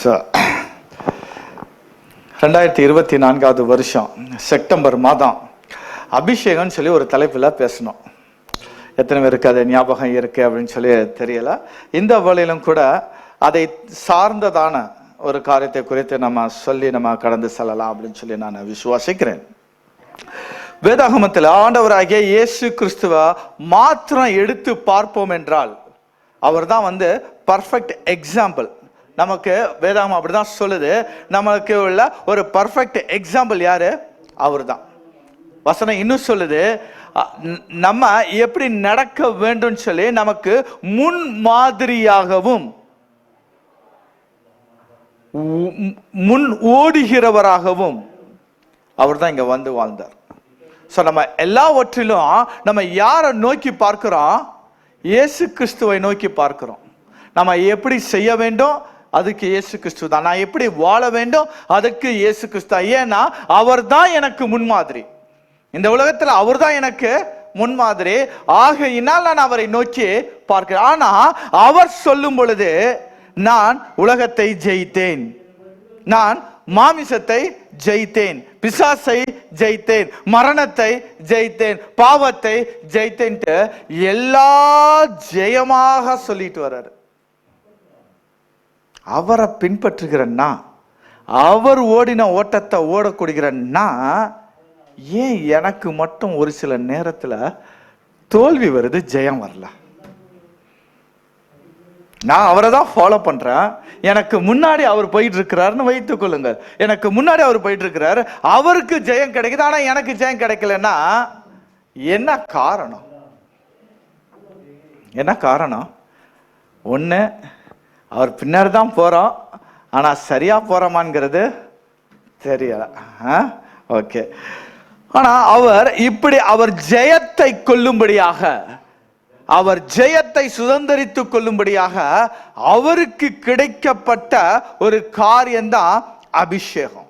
So 2024 வருஷம் September மாதம் அபிஷேகம்னு சொல்லி ஒரு தலைப்பில் பேசணும். எத்தனை பேருக்கு அது ஞாபகம் இருக்குது அப்படின்னு சொல்லி தெரியல. இந்த வேளையிலும் கூட அதை சார்ந்ததான ஒரு காரியத்தை குறித்து நம்ம கடந்து செல்லலாம் அப்படின்னு சொல்லி நான் விசுவாசிக்கிறேன். வேதாகமத்தில் ஆண்டவராகிய இயேசு கிறிஸ்துவ மாத்திரம் எடுத்து பார்ப்போம் என்றால் அவர் தான் பர்ஃபெக்ட் எக்ஸாம்பிள். நமக்கு வேதாகமம் அப்படிதான் சொல்லுது. நமக்கு உள்ள ஒரு பர்ஃபெக்ட் எக்ஸாம்பிள் யாரு? அவர் தான். வசனம் இன்னும் சொல்லுது, நம்ம எப்படி நடக்க வேண்டும் சொல்லி நமக்கு முன் மாதிரியாகவும் முன் ஓடுகிறவராகவும் அவர் தான் இங்க வாழ்ந்தார். ஸோ நம்ம எல்லாவற்றிலும் நம்ம யாரை நோக்கி பார்க்கிறோம்? இயேசு கிறிஸ்துவை நோக்கி பார்க்கிறோம். நம்ம எப்படி செய்ய வேண்டும்? அதுக்கு இயேசு கிறிஸ்து தான். நான் எப்படி வாழ வேண்டும்? அதுக்கு இயேசு கிறிஸ்து. ஏன்னா அவர் தான் எனக்கு முன்மாதிரி. இந்த உலகத்தில் அவர் தான் எனக்கு முன்மாதிரி. ஆகையினால் நான் அவரை நோக்கி பார்க்கிறேன். ஆனா அவர் சொல்லும் பொழுது, நான் உலகத்தை ஜெயித்தேன், நான் மாமிசத்தை ஜெயித்தேன், பிசாசை ஜெயித்தேன், மரணத்தை ஜெயித்தேன், பாவத்தை ஜெயித்தேன், எல்லா ஜெயமாக சொல்லிட்டு வர்றாரு. அவரை பின்பற்றுகிறன்னா, அவர் ஓடின ஓட்டத்தை ஓடக்கூடியன்னா, ஏன் எனக்கு மட்டும் ஒரு சில நேரத்தில் தோல்வி வருது, ஜெயம் வரல? நான் அவரை தான் ஃபாலோ பண்றேன். எனக்கு முன்னாடி அவர் போயிட்டு இருக்கிறாருன்னு வைத்துக் கொள்ளுங்கள். எனக்கு முன்னாடி அவர் போயிட்டு இருக்கிறாரு, அவருக்கு ஜெயம் கிடைக்குது, ஆனா எனக்கு ஜெயம் கிடைக்கலன்னா என்ன காரணம்? என்ன காரணம்? ஒண்ணு, அவர் பின்னாடி தான் போறோம், ஆனா சரியா போறோமாங்கிறது தெரியல. ஓகே. ஆனா அவர் ஜெயத்தை கொள்ளும்படியாக, அவர் ஜெயத்தை சுதந்திரித்துக் கொள்ளும்படியாக அவருக்கு கிடைக்கப்பட்ட ஒரு காரியம்தான் அபிஷேகம்.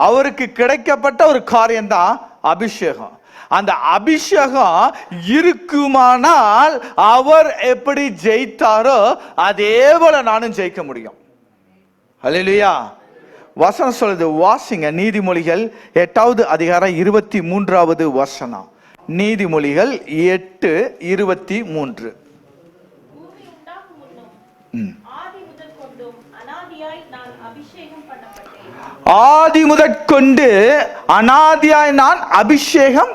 அவருக்கு கிடைக்கப்பட்ட ஒரு காரியம்தான் அபிஷேகம். அந்த அபிஷேகம் இருக்குமானால் அவர் எப்படி ஜெயித்தாரோ அதே போல நானும் ஜெயிக்க முடியும். ஹல்லேலூயா. வசனம் சொல்லுது, வாசிங்க. நீதிமொழிகள் 8வது அதிகாரம் 23வது வசனம். நீதிமொழிகள் 8:23. ஆதி முதற்கொண்டு அனாதியாய் நான் அபிஷேகம்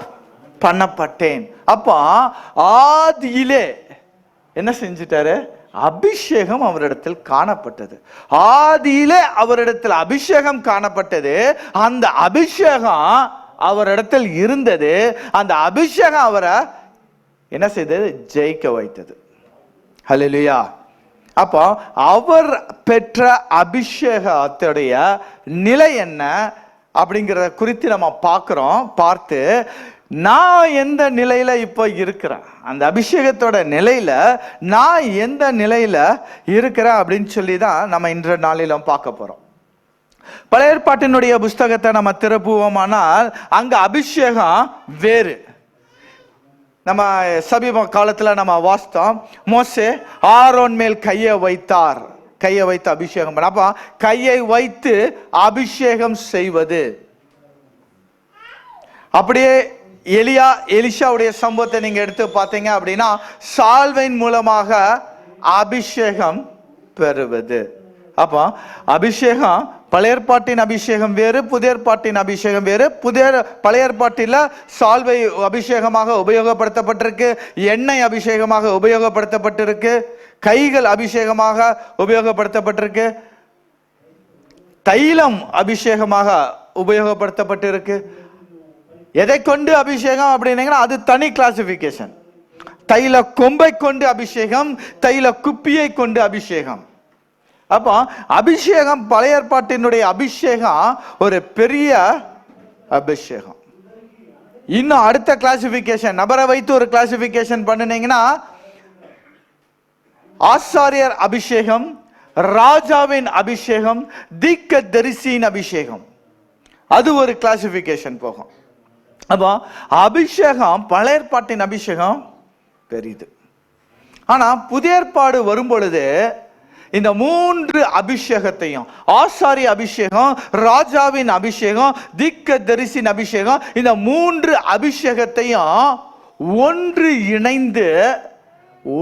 பண்ணப்பட்டேன். அப்ப ஆதியிலே என்ன செஞ்சிட்டாரு? அபிஷேகம் அவரிடத்தில் காணப்பட்டது. ஆதியிலே அவரிடத்தில் அபிஷேகம் காணப்பட்டது. அந்த அபிஷேகம் அவரிடத்தில் இருந்தது. அந்த அபிஷேகம் அவரை என்ன செய்தது? ஜெயிக்க வைத்தது. ஹல்லேலூயா. அப்போ அவர் பெற்ற அபிஷேகத்துடைய நிலை என்ன அப்படிங்கிறத குறித்து நம்ம பார்த்து நான் எந்த நிலையில இப்போ இருக்கிறேன், அந்த அபிஷேகத்தோட நிலையில நான் எந்த நிலையில இருக்கிறேன் அப்படின்னு சொல்லி தான் நம்ம இன்ற நாளிலும் பார்க்க போறோம். பழைய ஏற்பாட்டினுடைய புஸ்தகத்தை நம்ம திறப்புவோமானால் அங்க அபிஷேகம் வேறு. நம்ம சமீப காலத்துல நம்ம வாசித்தோம், மோசே ஆரோன் மேல் கையை வைத்து அபிஷேகம் பண்ண. அப்ப கையை வைத்து அபிஷேகம் செய்வது. அப்படியே எலிஷாவுடைய சம்பவத்தை நீங்க எடுத்து பார்த்தீங்க அப்படின்னா, சால்வையின் மூலமாக அபிஷேகம் பெறுவது. அப்ப அபிஷேகம் பழைய ஏற்பாட்டின் அபிஷேகம் வேறு, புதிய ஏற்பாட்டின் அபிஷேகம் வேறு. பழைய ஏற்பாட்டில் சால்வை அபிஷேகமாக உபயோகப்படுத்தப்பட்டிருக்கு, எண்ணெய் அபிஷேகமாக உபயோகப்படுத்தப்பட்டிருக்கு, கைகள் அபிஷேகமாக உபயோகப்படுத்தப்பட்டிருக்கு, தைலம் அபிஷேகமாக உபயோகப்படுத்தப்பட்டிருக்கு. எதை கொண்டு அபிஷேகம் அப்படின்னீங்கன்னா அது தனி கிளாசிபிகேஷன். தைல கொம்பை கொண்டு அபிஷேகம், தைல குப்பியை கொண்டு அபிஷேகம். அப்போ அபிஷேகம் பழைய ஏற்பாட்டினுடைய அபிஷேகம் ஒரு பெரிய அபிஷேகம். இன்னும் அடுத்த கிளாசிபிகேஷன், நபரை வைத்து ஒரு கிளாசிபிகேஷன் பண்ணினீங்கன்னா ஆசாரியர் அபிஷேகம், ராஜாவின் அபிஷேகம், தீர்க்க தரிசியின் அபிஷேகம், அது ஒரு கிளாசிபிகேஷன் போகும். அப்போ அபிஷேகம் பழைய ஏற்பாட்டின் அபிஷேகம் பெரிது. ஆனா புதிய ஏற்பாடு வரும் பொழுது இந்த 3 அபிஷேகத்தையும், ஆசாரி அபிஷேகம், ராஜாவின் அபிஷேகம், தீர்க்கதரிசியின் அபிஷேகம், இந்த 3 அபிஷேகத்தையும் ஒன்று இணைந்து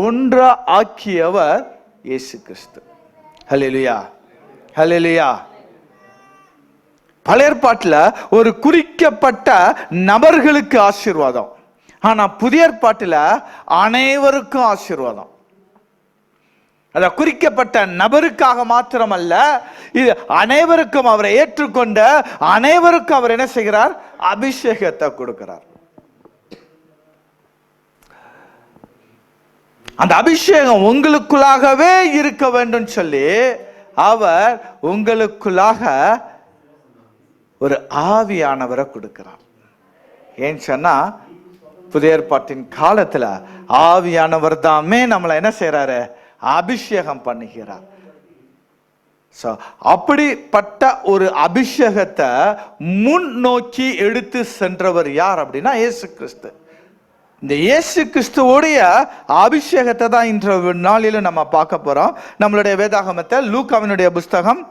ஒன்றா ஆக்கியவர் இயேசு கிறிஸ்து. ஹல்லேலூயா, ஹல்லேலூயா. பழைய ஏற்பாட்டுல ஒரு குறிக்கப்பட்ட நபர்களுக்கு ஆசீர்வாதம், ஆனா புதிய ஏற்பாட்டுல அனைவருக்கும் ஆசீர்வாதம். அத குறிக்கப்பட்ட நபருக்காக மாத்திரமல்ல, இது அனைவருக்கும். அவரை ஏற்றுக்கொண்ட அனைவருக்கும் அவர் என்ன செய்கிறார்? அபிஷேகத்தை கொடுக்கிறார். அந்த அபிஷேகம் உங்களுக்குள்ளாகவே இருக்க வேண்டும் சொல்லி அவர் உங்களுக்குள்ளாக ஒரு ஆவியானவரை கொடுக்கிறார். ஏன்னு சொன்னா புதிய ஏற்பாட்டின் காலத்துல ஆவியானவர் தாமே நம்மளை என்ன செய்யறாரு? அபிஷேகம் பண்ணுகிறார். அப்படிப்பட்ட ஒரு அபிஷேகத்தை முன்னோக்கி எடுத்து சென்றவர் யார் அப்படின்னா இயேசு கிறிஸ்து. இந்த இயேசு கிறிஸ்துவோடைய அபிஷேகத்தை தான் இன்ற நாளில நம்ம பார்க்க போறோம். நம்மளுடைய வேதாகமத்தை லூக்காவினுடைய புஸ்தகம்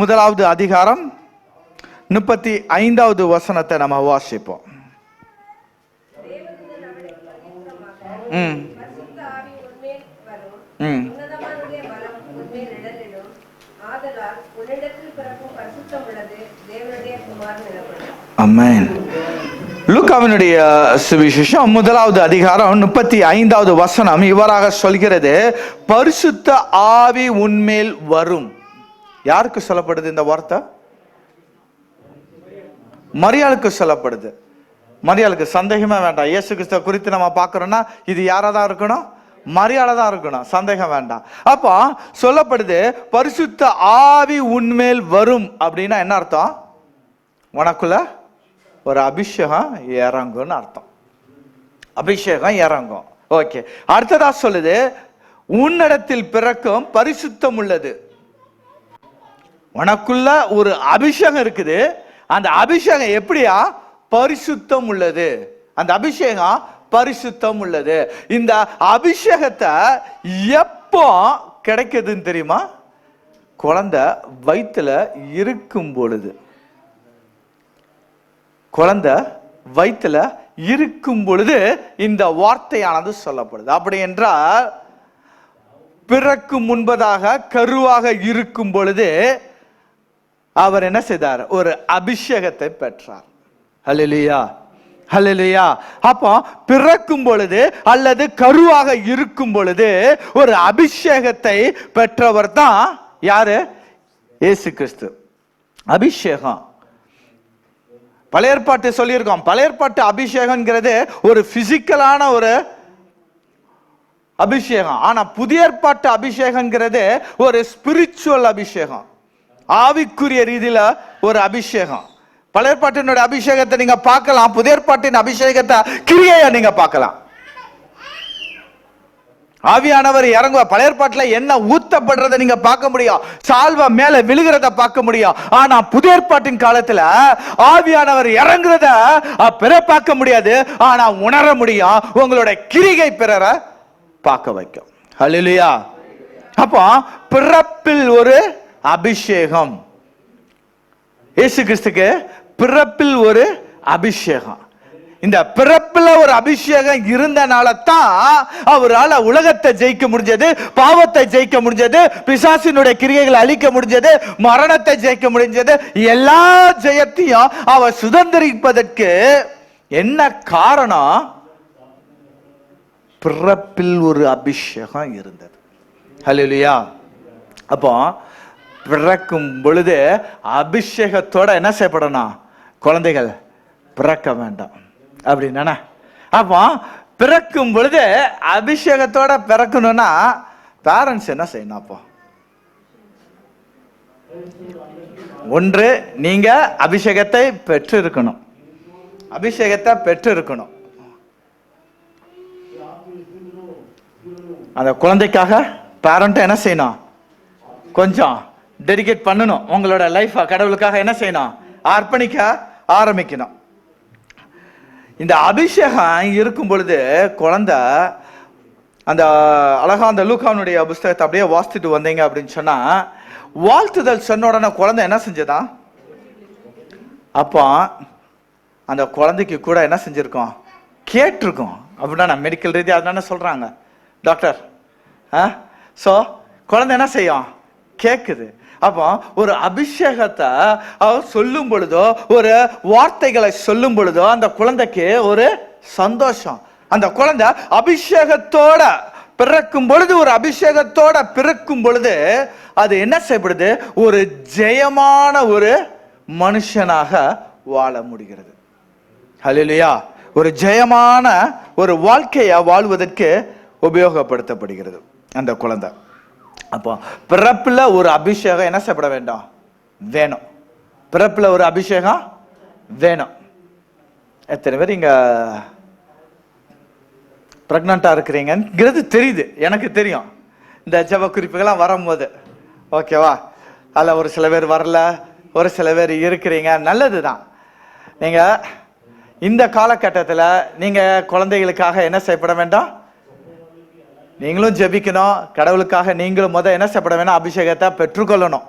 1வது அதிகாரம் 35வது வசனத்தை நம்ம வாசிப்போம். ஆமென். லூக்காவினுடைய சுவிசேஷம் 1வது அதிகாரம் 35வது வசனம் இவராக சொல்கிறது, பரிசுத்த ஆவி உன்மேல் வரும். யாருக்கு சொல்லப்படுது இந்த வார்த்தை? மரியாளுக்கு சொல்லப்படுது. மரியாளுக்கு சந்தேகமே வேண்டாம். இயேசு கிறிஸ்துவ குறித்து நம்ம பார்க்கிறோம்னா இது யாரா தான் இருக்கணும்? மரியாதை தான் இருக்கணும், சந்தேகம் வேண்டாம். அப்போ சொல்லப்படுது பரிசுத்த ஆவி உன்மேல் வரும் அப்படின்னா என்ன அர்த்தம்? உனக்குள்ள ஒரு அபிஷேகம் இறங்கும்னு அர்த்தம். அபிஷேகம் இறங்கும். ஓகே. அடுத்ததா சொல்லுது, உன்னிடத்தில் பிறக்கும் பரிசுத்தம் உள்ளது. உனக்குள்ள ஒரு அபிஷேகம் இருக்குது. அந்த அபிஷேகம் எப்படியா? பரிசுத்தம் உள்ளது. அந்த அபிஷேகம் பரிசுத்தம் உள்ளது. இந்த அபிஷேகத்தை எப்போ கிடைக்குதுன்னு தெரியுமா? குழந்தை வயிற்றுல இருக்கும் பொழுது. குழந்தை வயிற்றுல இருக்கும் பொழுது இந்த வார்த்தையானது சொல்லப்படுது. அப்படி என்றால் பிறக்கும் முன்பதாக கருவாக இருக்கும் பொழுது அவர் என்ன செய்தார்? ஒரு அபிஷேகத்தை பெற்றார். ஹல்லேலூயா, ஹல்லேலூயா. அப்போ பிறக்கும் பொழுது அல்லது கருவாக இருக்கும் பொழுது ஒரு அபிஷேகத்தை பெற்றவர் தான் யாரு? இயேசு கிறிஸ்து. அபிஷேகம் பழைய ஏற்பாட்டு சொல்லியிருக்கோம். பழைய ஏற்பாட்டு அபிஷேகம்ங்கிறது ஒரு பிசிக்கலான ஒரு அபிஷேகம். ஆனா புதிய ஏற்பாட்டு அபிஷேகம்ங்கிறது ஒரு ஸ்பிரிச்சுவல் அபிஷேகம், ஆவிக்குரிய ரீதியில ஒரு அபிஷேகம். பழைய ஏற்பாட்டினுடைய அபிஷேகத்தை நீங்க பார்க்கலாம், புதிய ஏற்பாட்டின் அபிஷேகத்தை கிரியையா நீங்க பார்க்கலாம். ஆவியானவர் இறங்குவ பழைய ஏற்பாட்டுல என்ன ஊத்தப்படுறத நீங்க பார்க்க முடியும், சால்வ மேல விழுகிறத பார்க்க முடியும். ஆனா புதிய ஏற்பாட்டின் காலத்துல ஆவியானவர் இறங்குறத பிற பார்க்க முடியாது, ஆனா உணர முடியும். உங்களோட கிரிகை பிறர பார்க்க வைக்கும். ஹல்லேலூயா. அப்போ பிறப்பில் ஒரு அபிஷேகம். இயேசு கிறிஸ்துக்கு பிறப்பில் ஒரு அபிஷேகம். இந்த பிறப்புல ஒரு அபிஷேகம் இருந்தனால தான் அவரால் உலகத்தை ஜெயிக்க முடிஞ்சது, பாவத்தை ஜெயிக்க முடிஞ்சது, பிசாசினுடைய கிரியைகளை அழிக்க முடிஞ்சது, மரணத்தை ஜெயிக்க முடிஞ்சது. எல்லா ஜெயத்தையும் அவர் சுதந்திரிப்பதற்கு என்ன காரணம்? பிறப்பில் ஒரு அபிஷேகம் இருந்தது. ஹல்லேலூயா. அப்போ பிறக்கும் பொழுது அபிஷேகத்தோட என்ன செய்யப்படணும்? குழந்தைகள் பிறக்க வேண்டாம் அப்படின்னா, அப்போ பிறக்கும் பொழுது அபிஷேகத்தோட பிறக்கணும்னா பேரண்ட்ஸ் என்ன செய்யணும்? அப்போ ஒன்று, நீங்க அபிஷேகத்தை பெற்று இருக்கணும். அபிஷேகத்தை பெற்று இருக்கணும். அந்த குழந்தைக்காக பேரண்ட் என்ன செய்யணும்? கொஞ்சம் டெடிகேட் பண்ணணும். உங்களோட லைஃப் கடவுளுக்காக என்ன செய்யணும்? அர்ப்பணிக்க ஆரம்பிக்கணும். இந்த அபிஷேகம் இருக்கும் பொழுது குழந்தை அந்த அழகா அந்த லூக்கானுடைய புஸ்தகத்தை அப்படியே வாசித்துட்டு வந்தீங்க அப்படின்னு சொன்னா, வாழ்த்துதல் சொன்ன உடனே குழந்தை என்ன செஞ்சதா? அப்போ அந்த குழந்தைக்கு கூட என்ன செஞ்சிருக்கோம்? கேட்டிருக்கோம். அப்படின்னா மெடிக்கல் ரீதியாக அதனால சொல்றாங்க டாக்டர். ஸோ குழந்தை என்ன செய்யும்? கேட்குது. அப்போ ஒரு அபிஷேகத்தை சொல்லும் பொழுதோ, ஒரு வார்த்தைகளை சொல்லும் பொழுதோ அந்த குழந்தைக்கு ஒரு சந்தோஷம். அந்த குழந்தை அபிஷேகத்தோட பிறக்கும் பொழுது, ஒரு அபிஷேகத்தோட பிறக்கும் பொழுது அது என்ன செய்யப்படுது? ஒரு ஜெயமான ஒரு மனுஷனாக வாழ முடிகிறது. ஹல்லேலூயா. ஒரு ஜெயமான ஒரு வாழ்க்கையை வாழ்வதற்கு உபயோகப்படுத்தப்படுகிறது அந்த குழந்தை. அப்போ பிறப்புல ஒரு அபிஷேகம் என்ன செய்யப்பட வேண்டும்? வேணும். பிறப்புல ஒரு அபிஷேகம் வேணும். எத்தனை பேர் இங்க பிரெக்னண்டா இருக்கிறீங்கிறது தெரியுது, எனக்கு தெரியும். இந்த ஜெப குறிப்புகள்லாம் வரும்போது ஓகேவா? அதில் ஒரு சில பேர் வரல, ஒரு சில பேர் இருக்கிறீங்க, நல்லது தான். நீங்கள் இந்த காலகட்டத்தில் நீங்கள் குழந்தைகளுக்காக என்ன செய்யப்பட வேண்டாம்? நீங்களும் ஜெபிக்கணும். கடவுளுக்காக நீங்களும் என்ன செய்யப்பட வேணும்? அபிஷேகத்தை பெற்றுக்கொள்ளணும்.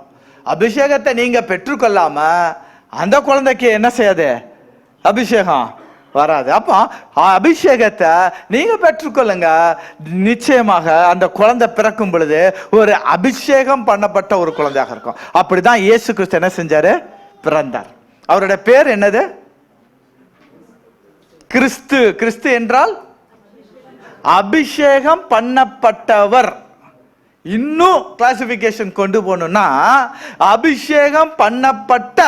அபிஷேகத்தை நீங்க பெற்றுக்கொள்ளாம அந்த குழந்தைக்கு என்ன செய்யாது? அபிஷேகம் வராது. அப்போ அபிஷேகத்தை நீங்க பெற்றுக்கொள்ளுங்க. நிச்சயமாக அந்த குழந்தை பிறக்கும் பொழுது ஒரு அபிஷேகம் பண்ணப்பட்ட ஒரு குழந்தையாக இருக்கும். அப்படிதான் இயேசு கிறிஸ்து என்ன செஞ்சாரு? பிறந்தார். அவருடைய பேர் என்னது? கிறிஸ்து. கிறிஸ்து என்றால் அபிஷேகம் பண்ணப்பட்டவர். இன்னும் கிளாசிபிகேஷன் கொண்டு போகணும்னா அபிஷேகம் பண்ணப்பட்ட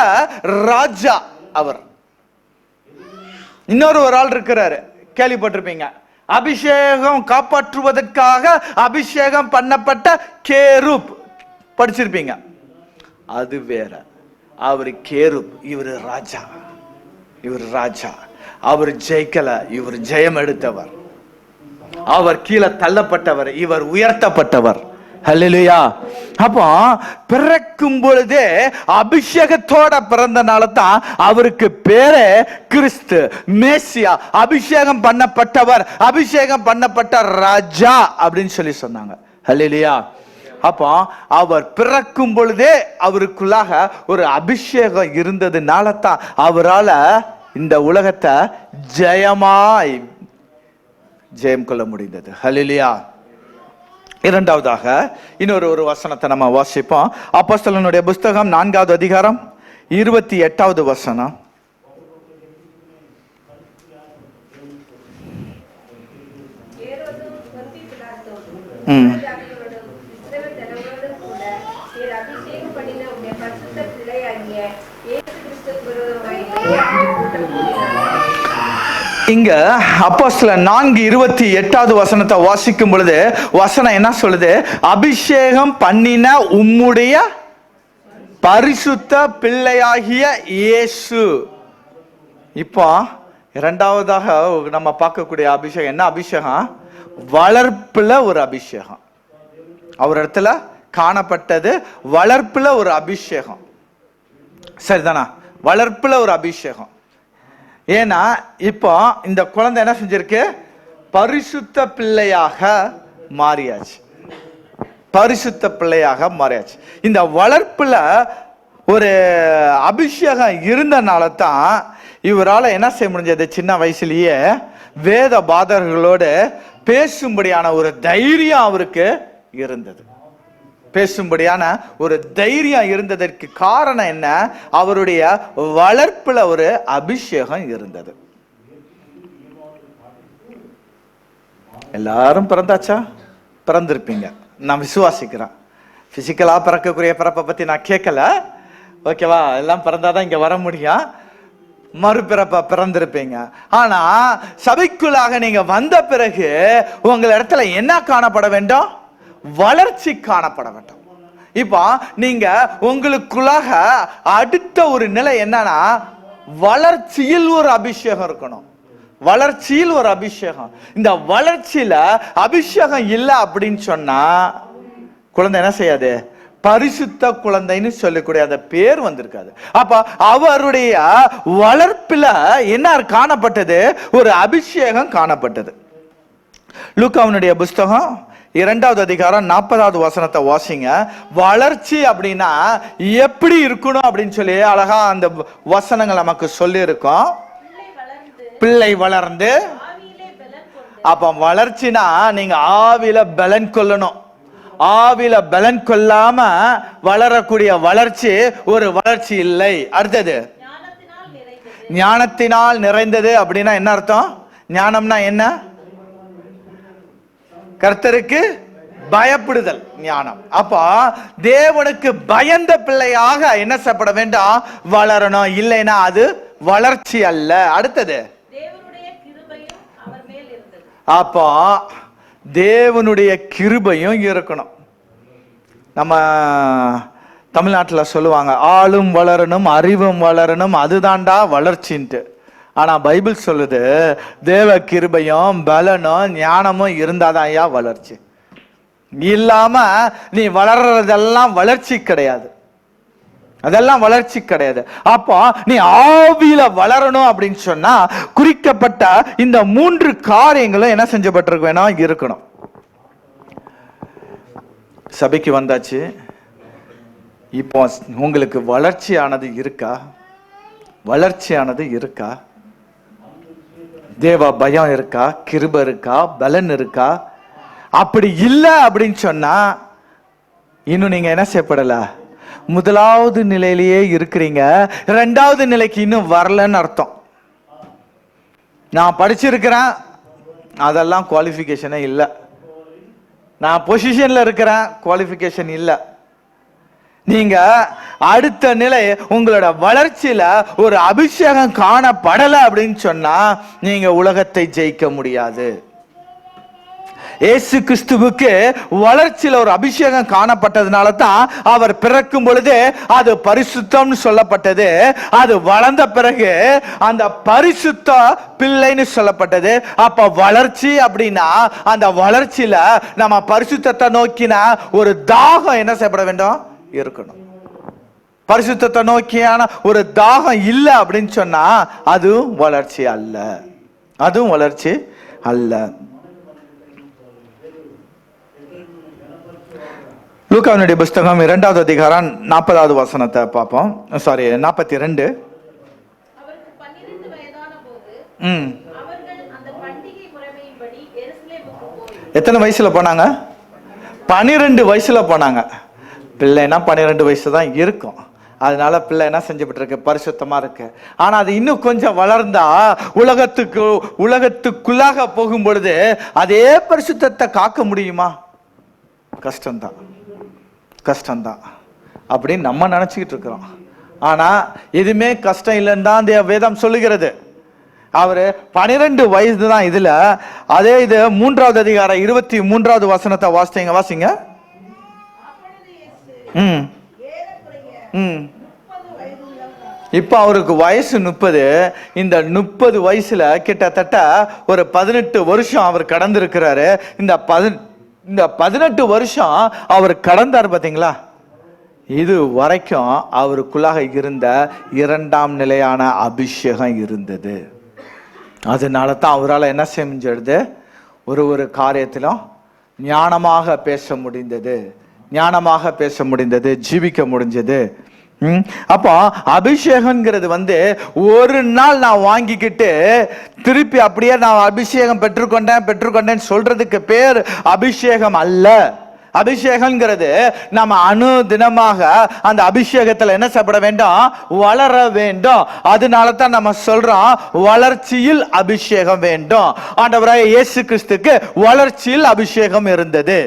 ராஜா அவர். இன்னொரு ஒரு ஆள் இருக்கிறாரு, கேள்விப்பட்டிருப்பீங்க. அபிஷேகம் காப்பாற்றுவதற்காக அபிஷேகம் பண்ணப்பட்ட கேருப், படிச்சிருப்பீங்க. அது வேற. அவர் கேருப், இவர் ராஜா. இவர் ராஜா. அவர் ஜெயிக்கல, இவர் ஜெயம் எடுத்தவர். அவர் கீழே தள்ளப்பட்டவர், இவர் உயர்த்தப்பட்டவர். ஹல்லேலூயா. அப்போ பிறக்கும் பொழுதே அபிஷேகத்தோட பிறந்தனால தான் அவருக்கு பேரே கிறிஸ்து, மேசியா, அபிஷேகம் பண்ணப்பட்டவர், அபிஷேகம் பண்ணப்பட்ட ராஜா அப்படின்னு சொல்லி சொன்னாங்க. ஹல்லேலூயா. அப்போ அவர் பிறக்கும் பொழுதே அவருக்குள்ளாக ஒரு அபிஷேகம் இருந்ததுனால தான் அவரால் இந்த உலகத்தை ஜெயமாய் ஜெயம் கொள்ள முடிந்தது. ஹல்லேலூயா. இரண்டாவதாக இன்னொரு வசனத்தை நம்ம வாசிப்போம். அப்போஸ்தலனுடைய புஸ்தகம் 4வது அதிகாரம் 28வது வசனம். இங்க அப்போஸ்தலர் 4:28வது வசனத்தை வாசிக்கும் பொழுது வசனம் என்ன சொல்லுது? அபிஷேகம் பண்ணின உம்முடைய பரிசுத்த பிள்ளையாகிய இயேசு. இப்போ இரண்டாவதாக நம்ம பார்க்கக்கூடிய அபிஷேகம் என்ன? அபிஷேகம் வளர்ப்புல ஒரு அபிஷேகம். அவர் இடத்துல காணப்பட்டது வளர்ப்புல ஒரு அபிஷேகம். சரிதானா? வளர்ப்புல ஒரு அபிஷேகம். ஏன்னா இப்போ இந்த குழந்தை என்ன செஞ்சிருக்கு? பரிசுத்த பிள்ளையாக மாறியாச்சு. பரிசுத்த பிள்ளையாக மாறியாச்சு. இந்த வளர்ப்புல ஒரு அபிஷேகம் இருந்தனால தான் இவரால் என்ன செய்ய முடிஞ்சது? சின்ன வயசுலயே வேத பாதகர்களோடு பேசும்படியான ஒரு தைரியம் அவருக்கு இருந்தது. பேசும்படியான ஒரு தைரியம் இருந்ததற்கு காரணம் என்ன? அவருடைய வளர்ப்புல ஒரு அபிஷேகம் இருந்தது. எல்லாரும் பிறந்தாச்சா? பிறந்திருப்பீங்க, நான் விசுவாசிக்கிறேன். பிசிக்கலா பிறக்கக்கூடிய பிறப்பை பத்தி நான் கேட்கல, ஓகேவா? எல்லாம் பிறந்தாதான் இங்க வர முடியும். மறுபிறப்ப பிறந்திருப்பீங்க. ஆனா சபைக்குள்ளாக நீங்க வந்த பிறகு உங்கள் இடத்துல என்ன காணப்பட வேண்டும்? வளர்ச்சி காணப்பட வேண்டும். இப்போ நீங்க உங்களுக்குள்ளாக அடுத்த ஒரு நிலை என்னன்னா, வளர்ச்சியில் ஒரு அபிஷேகம் இருக்கணும். வளர்ச்சியில் ஒரு அபிஷேகம். இந்த வளர்ச்சியில அபிஷேகம் இல்லை அப்படின்னு சொன்னா குழந்தை என்ன செய்யாது? பரிசுத்த குழந்தைன்னு சொல்லக்கூடிய அந்த பேர் வந்திருக்காது. அப்ப அவருடைய வளர்ப்புல என்ன காணப்பட்டது? ஒரு அபிஷேகம் காணப்பட்டது. லூக்காவினுடைய புஸ்தகம் 2வது அதிகாரம் 40வது வசனத்தை வாசிங்க. வளர்ச்சி அப்படின்னா எப்படி இருக்கணும் அப்படின்னு சொல்லி அழகா அந்த வசனங்கள் நமக்கு சொல்லி இருக்கோம். பிள்ளை வளர்ந்து, அப்ப வளர்ச்சினா நீங்க ஆவில பலன் கொள்ளணும். ஆவில பலன் கொள்ளாம வளரக்கூடிய வளர்ச்சி ஒரு வளர்ச்சி இல்லை. அடுத்தது ஞானத்தினால் நிறைந்தது. அப்படின்னா என்ன அர்த்தம்? ஞானம்னா என்ன? கர்த்தருக்கு பயப்படுதல் ஞானம். அப்போ தேவனுக்கு பயந்த பிள்ளையாக என்ன செய்யப்பட வேண்டும்? வளரணும். இல்லைன்னா அது வளர்ச்சி அல்ல. அடுத்தது அப்போ தேவனுடைய கிருபையும் இருக்கணும். நம்ம தமிழ்நாட்டில் சொல்லுவாங்க, ஆளும் வளரணும், அறிவும் வளரணும், அதுதான்டா வளர்ச்சின்ட்டு. ஆனா பைபிள் சொல்லுது, தேவ கிருபையும் பலனும் ஞானமும் இருந்தாதான் ஐயா வளர்ச்சி. இல்லாம நீ வளர்றதெல்லாம் வளர்ச்சி கிடையாது. அதெல்லாம் வளர்ச்சி கிடையாது. அப்போ நீ ஆவியில வளரணும் அப்படின்னு சொன்னா குறிக்கப்பட்ட இந்த 3 காரியங்களும் என்ன செஞ்சப்பட்டிருக்க வேணும்? இருக்கணும். சபைக்கு வந்தாச்சு, இப்போ உங்களுக்கு வளர்ச்சியானது இருக்கா? வளர்ச்சியானது இருக்கா? தேவ பயம் இருக்கா? கிருபை இருக்கா? பலன் இருக்கா? அப்படி இல்லை அப்படின்னு சொன்னா இன்னும் நீங்க என்ன செய்யப்படல? முதலாவது நிலையிலேயே இருக்கிறீங்க, 2வது நிலைக்கு இன்னும் வரலன்னு அர்த்தம். நான் படிச்சிருக்கிறேன், அதெல்லாம் குவாலிஃபிகேஷனே இல்லை. நான் பொசிஷன்ல இருக்கிறேன், குவாலிஃபிகேஷன் இல்லை. நீங்க அடுத்த நிலை, உங்களோட வளர்ச்சியில ஒரு அபிஷேகம் காணப்படலை அப்படின்னு சொன்னா நீங்க உலகத்தை ஜெயிக்க முடியாது. இயேசு கிறிஸ்துவுக்கு வளர்ச்சியில ஒரு அபிஷேகம் காணப்பட்டதுனால தான் அவர் பிறக்கும் பொழுது அது பரிசுத்தம் சொல்லப்பட்டது. அது வளர்ந்த பிறகு அந்த பரிசுத்த பிள்ளைன்னு சொல்லப்பட்டது. அப்ப வளர்ச்சி அப்படின்னா அந்த வளர்ச்சியில நம்ம பரிசுத்தத்தை நோக்கின ஒரு தாகம் என்ன செய்யப்பட வேண்டும்? இருக்கணும். பரிசுத்தத்தை நோக்கியான ஒரு தாகம் இல்லை அப்படின்னு சொன்னா அதுவும் வளர்ச்சி அல்ல. அதுவும் வளர்ச்சி அல்ல. லூக்காவினுடைய புஸ்தகம் 2வது அதிகாரம் 40வது வசனத்தை பார்ப்போம். 42. எத்தனை வயசுல போனாங்க? 12 வயசுல போனாங்க. பிள்ளைனா 12 வயசு தான் இருக்கும். அதனால பிள்ளை என்ன செஞ்சுட்டு இருக்கு? பரிசுத்தமா இருக்கு. ஆனா அது இன்னும் கொஞ்சம் வளர்ந்தா உலகத்துக்குள்ளாக போகும் பொழுது அதே பரிசுத்தத்தை காக்க முடியுமா? கஷ்டம்தான், கஷ்டம்தான் அப்படின்னு நம்ம நினைச்சுக்கிட்டு இருக்கிறோம். ஆனா எதுவுமே கஷ்டம் இல்லைன்னு தான் வேதம் சொல்லுகிறது. அவரு 12 வயசு தான் இதுல. அதே இது 3வது அதிகாரம் 23வது வசனத்தை வாசிங்க. இப்ப அவருக்கு வயசு 30. இந்த 30 வயசுல கிட்டத்தட்ட ஒரு 18 வருஷம் அவர் கடந்திருக்கிறாரு. இந்த 18 வருஷம் அவர் கடந்தார் பாத்தீங்களா? இது வரைக்கும் அவருக்குள்ளாக இருந்த 2ஆம் நிலையான அபிஷேகம் இருந்தது. அதனால தான் அவரால் என்ன செஞ்சிடுது? ஒரு காரியத்திலும் ஞானமாக பேச முடிந்தது, ஜீவிக்க முடிஞ்சது. அப்போ அபிஷேகம்ங்கிறது ஒரு நாள் நான் வாங்கிக்கிட்டு திருப்பி அப்படியே நான் அபிஷேகம் பெற்றுக்கொண்டேன் சொல்றதுக்கு பேர் அபிஷேகம் அல்ல. அபிஷேகம்ங்கிறது நம்ம அனுதினமாக அந்த அபிஷேகத்துல என்ன செய்யப்பட வேண்டும்? வளர வேண்டும். அதனால தான் நம்ம சொல்றோம் வளர்ச்சியில் அபிஷேகம் வேண்டும். ஆண்டவராகிய இயேசு கிறிஸ்துக்கு வளர்ச்சியில் அபிஷேகம் இருந்தது.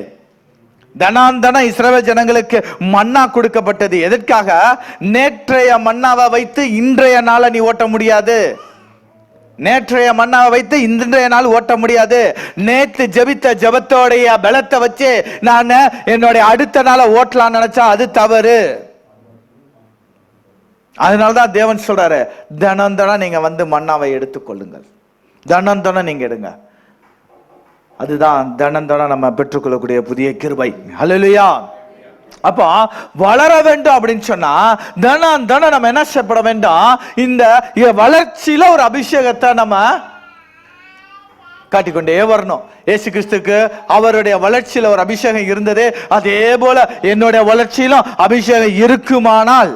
தனாந்தன இஸ்ரவேல் ஜனங்களுக்கு மன்னா கொடுக்கப்பட்டது. எதற்காக? நேற்றைய மன்னாவை வைத்து இன்றைய நாளை நீ ஓட்ட முடியாது. நேற்றைய மன்னாவை வைத்து இன்றைய நாள் ஓட்ட முடியாது. நேற்று ஜெபித்த ஜெபத்தோடைய பலத்தை வச்சு நான் என்னுடைய அடுத்த நாளை ஓட்டலாம்னு நினைச்சா அது தவறு. அதனாலதான் தேவன் சொல்றாரு, தனந்தன நீங்க மன்னாவை எடுத்துக்கொள்ளுங்கள். தனந்தன நீங்க எடுங்க. அதுதான் தனந்தன நம்ம பெற்றுக்கொள்ளக்கூடிய புதிய கிருபை. ஹல்லேலூயா. அப்போ வளர வேண்டும் அப்படின்னு சொன்னா தனம் நம்ம என்ன செய்யப்பட வேண்டும்? இந்த வளர்ச்சியில ஒரு அபிஷேகத்தை நம்ம காட்டிக்கொண்டே வரணும். இயேசு கிறிஸ்துக்கு அவருடைய வளர்ச்சியில ஒரு அபிஷேகம் இருந்தது, அதே போல என்னுடைய வளர்ச்சியிலும் அபிஷேகம் இருக்குமானால்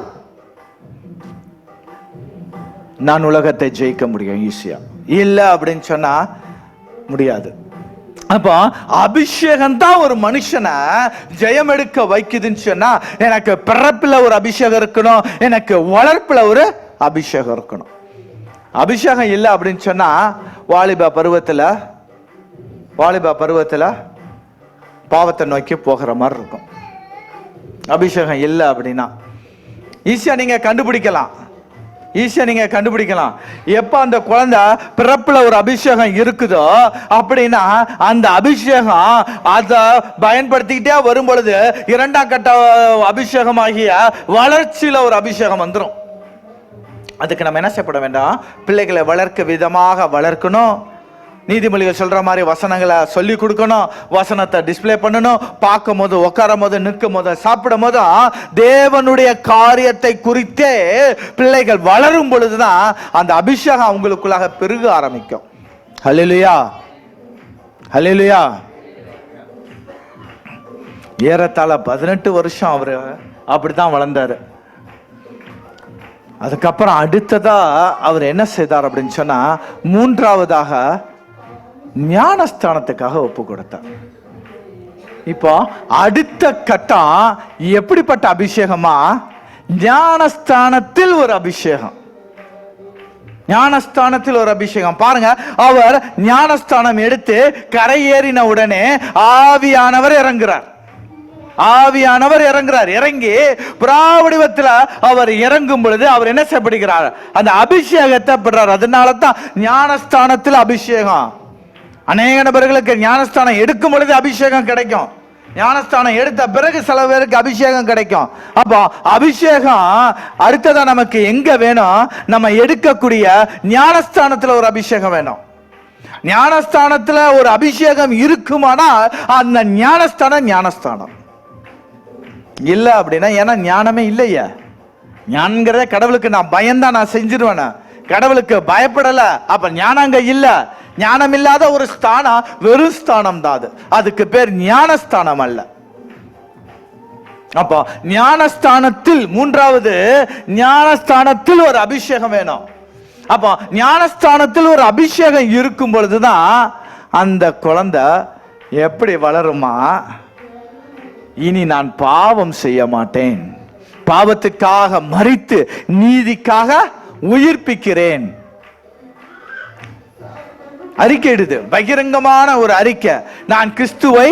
நான் உலகத்தை ஜெயிக்க முடியும் ஈஸியா. இல்ல அப்படின்னு சொன்னா முடியாது. அப்போ அபிஷேகம் தான் ஒரு மனுஷனை ஜெயம் எடுக்க வைக்குதுன்னு சொன்னா, எனக்கு பிறப்புல ஒரு அபிஷேகம் இருக்கணும், எனக்கு வளர்ப்புல ஒரு அபிஷேகம் இருக்கணும். அபிஷேகம் இல்லை அப்படின்னு சொன்னா வாலிப பருவத்துல பாவத்தை நோக்கி போகிற மாதிரி இருக்கும். அபிஷேகம் இல்லை அப்படின்னா ஈஸியா நீங்க கண்டுபிடிக்கலாம். எப்ப அந்த குழந்தை பிறப்புல ஒரு அபிஷேகம் இருக்குதோ அப்படின்னா அந்த அபிஷேகம் அதை பயன்படுத்திக்கிட்டே வரும் பொழுது இரண்டாம் கட்ட அபிஷேகமாகிய வளர்ச்சியில ஒரு அபிஷேகம் வந்துடும். அதுக்கு நம்ம என்ன செய்யப்பட வேண்டாம், பிள்ளைகளை வளர்க்க விதமாக வளர்க்கணும். நீதிமொழிகள் சொல்ற மாதிரி வசனங்களை சொல்லி கொடுக்கணும், வசனத்தை டிஸ்பிளே பண்ணணும். பார்க்கும் போது, உட்காரும் போது, நிற்கும் போது, சாப்பிடும் போது தேவனுடைய காரியத்தை குறித்தே பிள்ளைகள் வளரும் பொழுதுதான் அந்த அபிஷேகம் அவங்களுக்குள்ளாக பெருக ஆரம்பிக்கும். ஹல்லேலூயா, ஹல்லேலூயா. ஏறத்தாழ 18 வருஷம் அவரு அப்படித்தான் வளர்ந்தாரு. அதுக்கப்புறம் அடுத்ததா அவர் என்ன செய்தார் அப்படின்னு சொன்னா, மூன்றாவதாக ஞானஸ்தானத்துக்காக ஒப்பு கொடுத்தார். இப்போ அடுத்த கட்டம் எப்படிப்பட்ட அபிஷேகமா, ஞானஸ்தானத்தில் ஒரு அபிஷேகம். பாருங்க, அவர் ஞானஸ்தானம் எடுத்து கரையேறின உடனே ஆவியானவர் இறங்குறார். இறங்கி புறாவடிவத்தில் அவர் இறங்கும் பொழுது அவர் என்ன செய்யப்படுகிறார், அந்த அபிஷேகத்தை பெறார். அதனால தான் ஞானஸ்தானத்தில் அபிஷேகம். அநேக நபர்களுக்கு ஞானஸ்தானம் எடுக்கும் பொழுது அபிஷேகம் கிடைக்கும், ஞானஸ்தானம் எடுத்த பிறகு சில பேருக்கு அபிஷேகம் கிடைக்கும். அப்போ அபிஷேகம் அடுத்ததா நமக்கு எங்க வேணும், நம்ம எடுக்கக்கூடிய ஞானஸ்தானத்துல ஒரு அபிஷேகம் வேணும். ஞானஸ்தானத்துல ஒரு அபிஷேகம் இருக்குமானால் அந்த ஞானஸ்தானம் இல்ல அப்படின்னா, ஏன்னா ஞானமே இல்லையா. ஞானங்கிறத கடவுளுக்கு நான் பயந்தான் நான் செஞ்சிருவேன், கடவுளுக்கு பயப்படல, அப்ப ஞானம் அங்க இல்ல. ஞானம் இல்லாத ஒரு ஸ்தானம் வெறும் ஸ்தானம் தான், அதுக்கு பேர் ஞானஸ்தானம் அல்ல. அப்போ ஞானஸ்தானத்தில் மூன்றாவது ஞானஸ்தானத்தில் ஒரு அபிஷேகம் வேணும். அப்போ ஞானஸ்தானத்தில் ஒரு அபிஷேகம் இருக்கும் பொழுதுதான் அந்த குழந்தை எப்படி வளருமா, இனி நான் பாவம் செய்ய மாட்டேன், பாவத்துக்காக மரித்து நீதிக்காக உயிர்ப்பிக்கிறேன். அறிக்கையிடுது, பகிரங்கமான ஒரு அறிக்கை. நான் கிறிஸ்துவை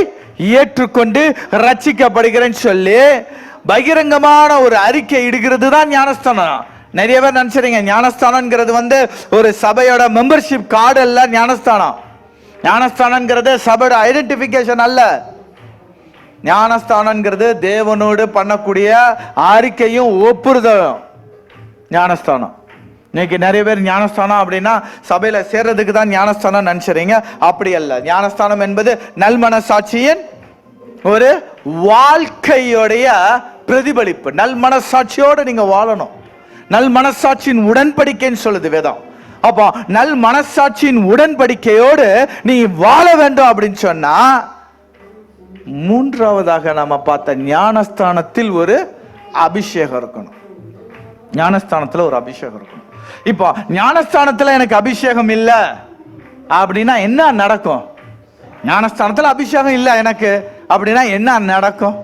ஏற்றுக்கொண்டு ரட்சிக்கப்படுகிறேன்னு சொல்லி பகிரங்கமான ஒரு அறிக்கை இடுகிறது தான் ஞானஸ்தானம். நிறைய பேர் நினைச்சிருங்க ஞானஸ்தானம்ங்கிறது ஒரு சபையோட மெம்பர்ஷிப் கார்டு அல்ல. ஞானஸ்தானம்ங்கிறது சபையோட ஐடென்டிபிகேஷன் அல்ல. ஞானஸ்தானம்ங்கிறது தேவனோடு பண்ணக்கூடிய அறிக்கையும் ஒப்புறுதலும் ஞானஸ்தானம். இன்னைக்கு நிறைய பேர் ஞானஸ்தானம் அப்படின்னா சபையில சேர்றதுக்கு தான் ஞானஸ்தானம் நினைச்சுறீங்க. அப்படி அல்ல. ஞானஸ்தானம் என்பது நல்மனசாட்சியின் ஒரு வாழ்க்கையுடைய பிரதிபலிப்பு. நல்மனசாட்சியோடு நீங்க வாழணும். நல் மனசாட்சியின் உடன்படிக்கைன்னு சொல்லுது வேதம். அப்போ நல் மனசாட்சியின் உடன்படிக்கையோடு நீ வாழ வேண்டும் அப்படின்னு சொன்னா, மூன்றாவதாக நாம பார்த்த ஞானஸ்தானத்தில் ஒரு அபிஷேகம் இருக்கணும். ஞானஸ்தானத்துல ஒரு அபிஷேகம் இருக்கணும். இப்போ ஞானஸ்தானத்துல எனக்கு அபிஷேகம் இல்ல அப்படின்னா என்ன நடக்கும்? ஞானஸ்தானத்துல அபிஷேகம் இல்ல எனக்கு அப்படின்னா என்ன நடக்கும்?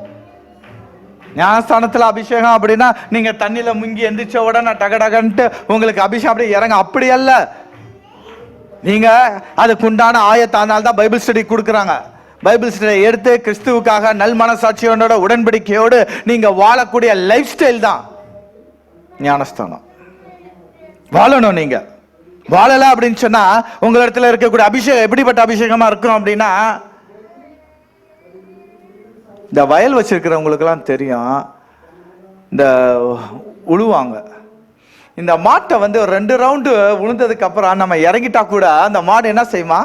ஞானஸ்தானத்துல அபிஷேகம் அப்படின்னா நீங்க தண்ணியில முங்கி எந்திரிச்ச உடனே டகடகன்ட்டு உங்களுக்கு அபிஷேகம் அப்படியே இறங்க, அப்படி அல்ல. நீங்க அதுக்குண்டான ஆயத்தானால் தான் பைபிள் ஸ்டடி கொடுக்குறாங்க. பைபிள் ஸ்டடி எடுத்து கிறிஸ்துவுக்காக நல் மனசாட்சியோட உடன்படிக்கையோடு நீங்க வாழக்கூடிய லைஃப் ஸ்டைல் தான் ஞானஸ்தானம். வாழணும். நீங்க வாழல அப்படின்னு சொன்னா உங்களிடத்துல இருக்கக்கூடிய அபிஷேகம் எப்படிப்பட்ட அபிஷேகமா இருக்கும் அப்படின்னா, இந்த வயல் வச்சிருக்கிறவங்களுக்கெல்லாம் தெரியும், இந்த உழுவாங்க. இந்த மாட்டை ஒரு 2 ரவுண்டு உழுந்ததுக்கு அப்புறம் நம்ம இறங்கிட்டா கூட அந்த மாடு என்ன செய்யுமா,